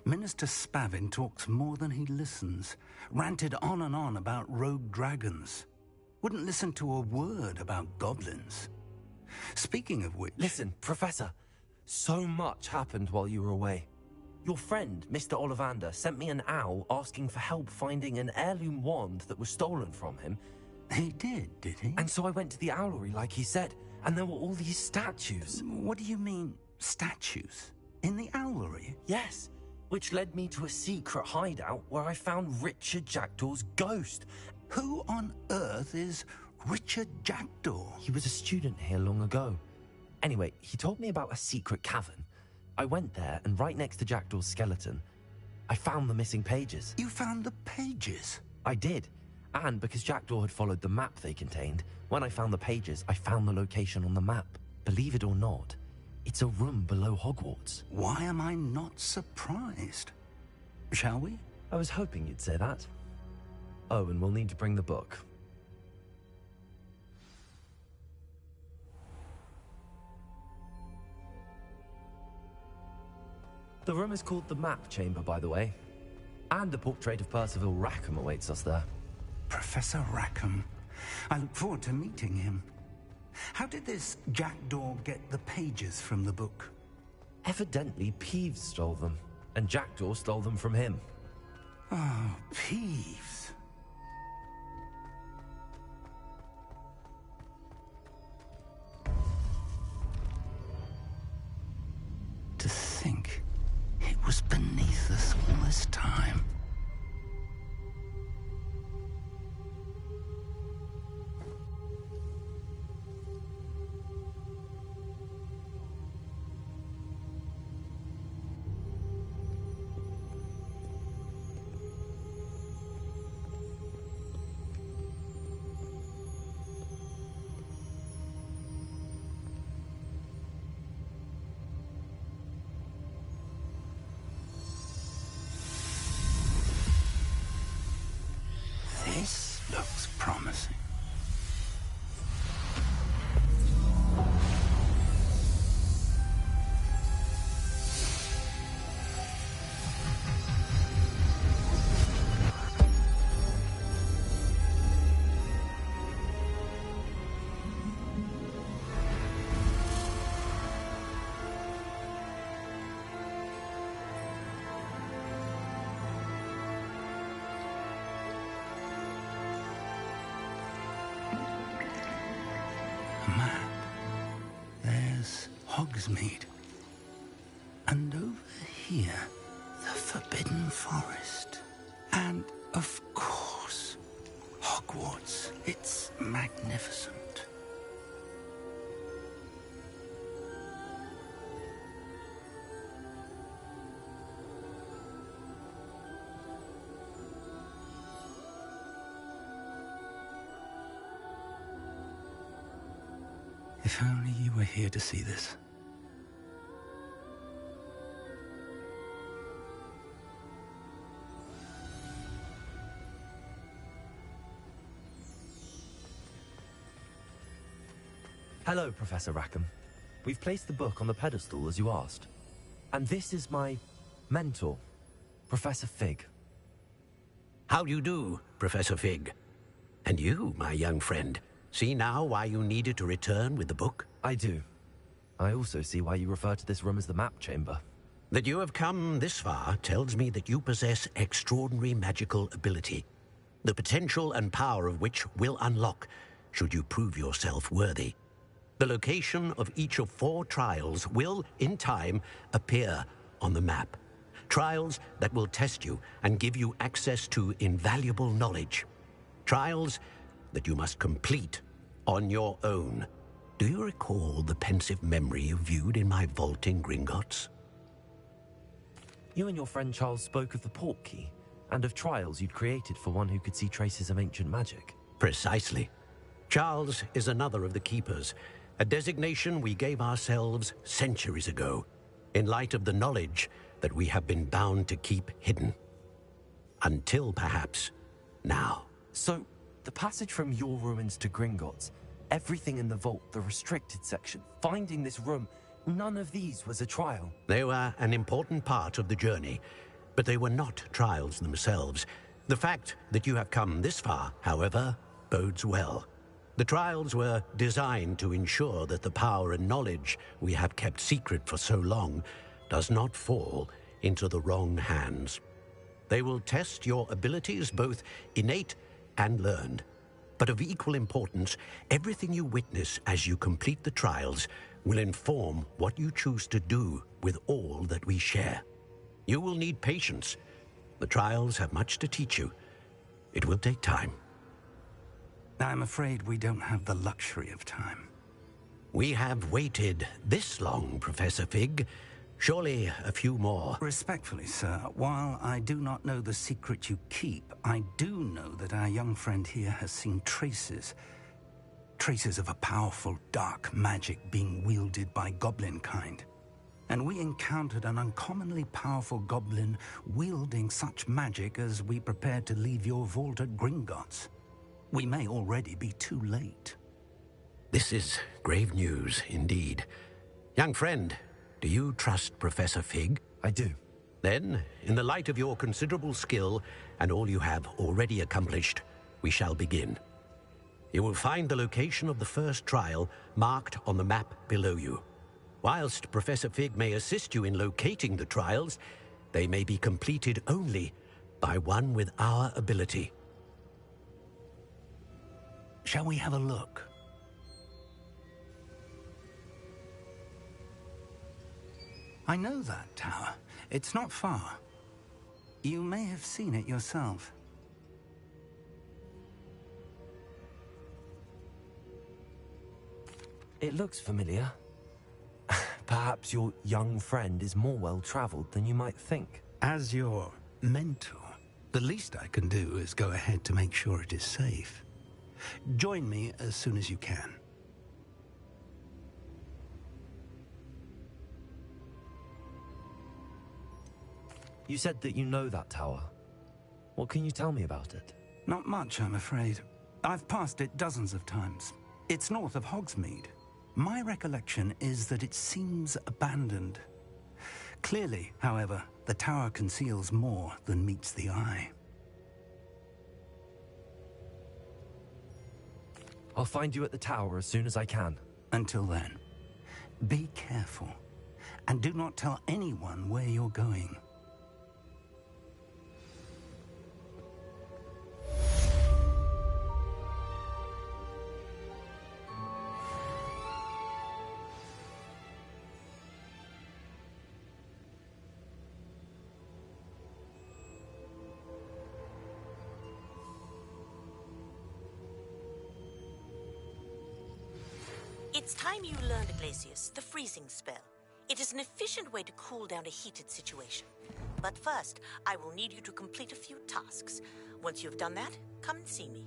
Minister Spavin talks more than he listens. Ranted on and on about rogue dragons. Wouldn't listen to a word about goblins. Speaking of which... Listen, Professor. So much happened while you were away. Your friend, Mr. Ollivander, sent me an owl asking for help finding an heirloom wand that was stolen from him. He did he? And so I went to the owlery like he said, and there were all these statues. What do you mean, statues? In the owlery? Yes, which led me to a secret hideout where I found Richard Jackdaw's ghost. Who on earth is Richard Jackdaw? He was a student here long ago. Anyway, he told me about a secret cavern. I went there, and right next to Jackdaw's skeleton, I found the missing pages. You found the pages? I did. And because Jackdaw had followed the map they contained, when I found the pages, I found the location on the map. Believe it or not, it's a room below Hogwarts. Why am I not surprised? Shall we? I was hoping you'd say that. Oh, and we'll need to bring the book. The room is called the Map Chamber, by the way. And a portrait of Percival Rackham awaits us there. Professor Rackham. I look forward to meeting him. How did this Jackdaw get the pages from the book? Evidently, Peeves stole them, and Jackdaw stole them from him. Oh, Peeves. To think it was beneath us all this time. Hogsmeade. And over here, the Forbidden Forest. And, of course, Hogwarts. It's magnificent. If only you were here to see this. Hello, Professor Rackham. We've placed the book on the pedestal as you asked. And this is my mentor, Professor Fig. How do you do, Professor Fig? And you, my young friend, see now why you needed to return with the book? I do. I also see why you refer to this room as the map chamber. That you have come this far tells me that you possess extraordinary magical ability, the potential and power of which will unlock should you prove yourself worthy. The location of each of 4 trials will, in time, appear on the map. Trials that will test you and give you access to invaluable knowledge. Trials that you must complete on your own. Do you recall the pensive memory you viewed in my vault in Gringotts? You and your friend Charles spoke of the portkey and of trials you'd created for one who could see traces of ancient magic. Precisely. Charles is another of the keepers, a designation we gave ourselves centuries ago, in light of the knowledge that we have been bound to keep hidden. Until, perhaps, now. So, the passage from your ruins to Gringotts, everything in the vault, the restricted section, finding this room, none of these was a trial. They were an important part of the journey, but they were not trials themselves. The fact that you have come this far, however, bodes well. The trials were designed to ensure that the power and knowledge we have kept secret for so long does not fall into the wrong hands. They will test your abilities, both innate and learned. But of equal importance, everything you witness as you complete the trials will inform what you choose to do with all that we share. You will need patience. The trials have much to teach you. It will take time. I'm afraid we don't have the luxury of time. We have waited this long, Professor Fig. Surely a few more. Respectfully, sir, while I do not know the secret you keep, I do know that our young friend here has seen traces of a powerful dark magic being wielded by goblin kind. And we encountered an uncommonly powerful goblin wielding such magic as we prepared to leave your vault at Gringotts. We may already be too late. This is grave news, indeed. Young friend, do you trust Professor Fig? I do. Then, in the light of your considerable skill and all you have already accomplished, we shall begin. You will find the location of the first trial marked on the map below you. Whilst Professor Fig may assist you in locating the trials, they may be completed only by one with our ability. Shall we have a look? I know that tower. It's not far. You may have seen it yourself. It looks familiar. Perhaps your young friend is more well-traveled than you might think. As your mentor, the least I can do is go ahead to make sure it is safe. Join me as soon as you can. You said that you know that tower. What can you tell me about it? Not much, I'm afraid. I've passed it dozens of times. It's north of Hogsmeade. My recollection is that it seems abandoned. Clearly, however, the tower conceals more than meets the eye. I'll find you at the tower as soon as I can. Until then, be careful, and do not tell anyone where you're going. It's time you learned, Glacius, the freezing spell. It is an efficient way to cool down a heated situation. But first, I will need you to complete a few tasks. Once you've done that, come and see me.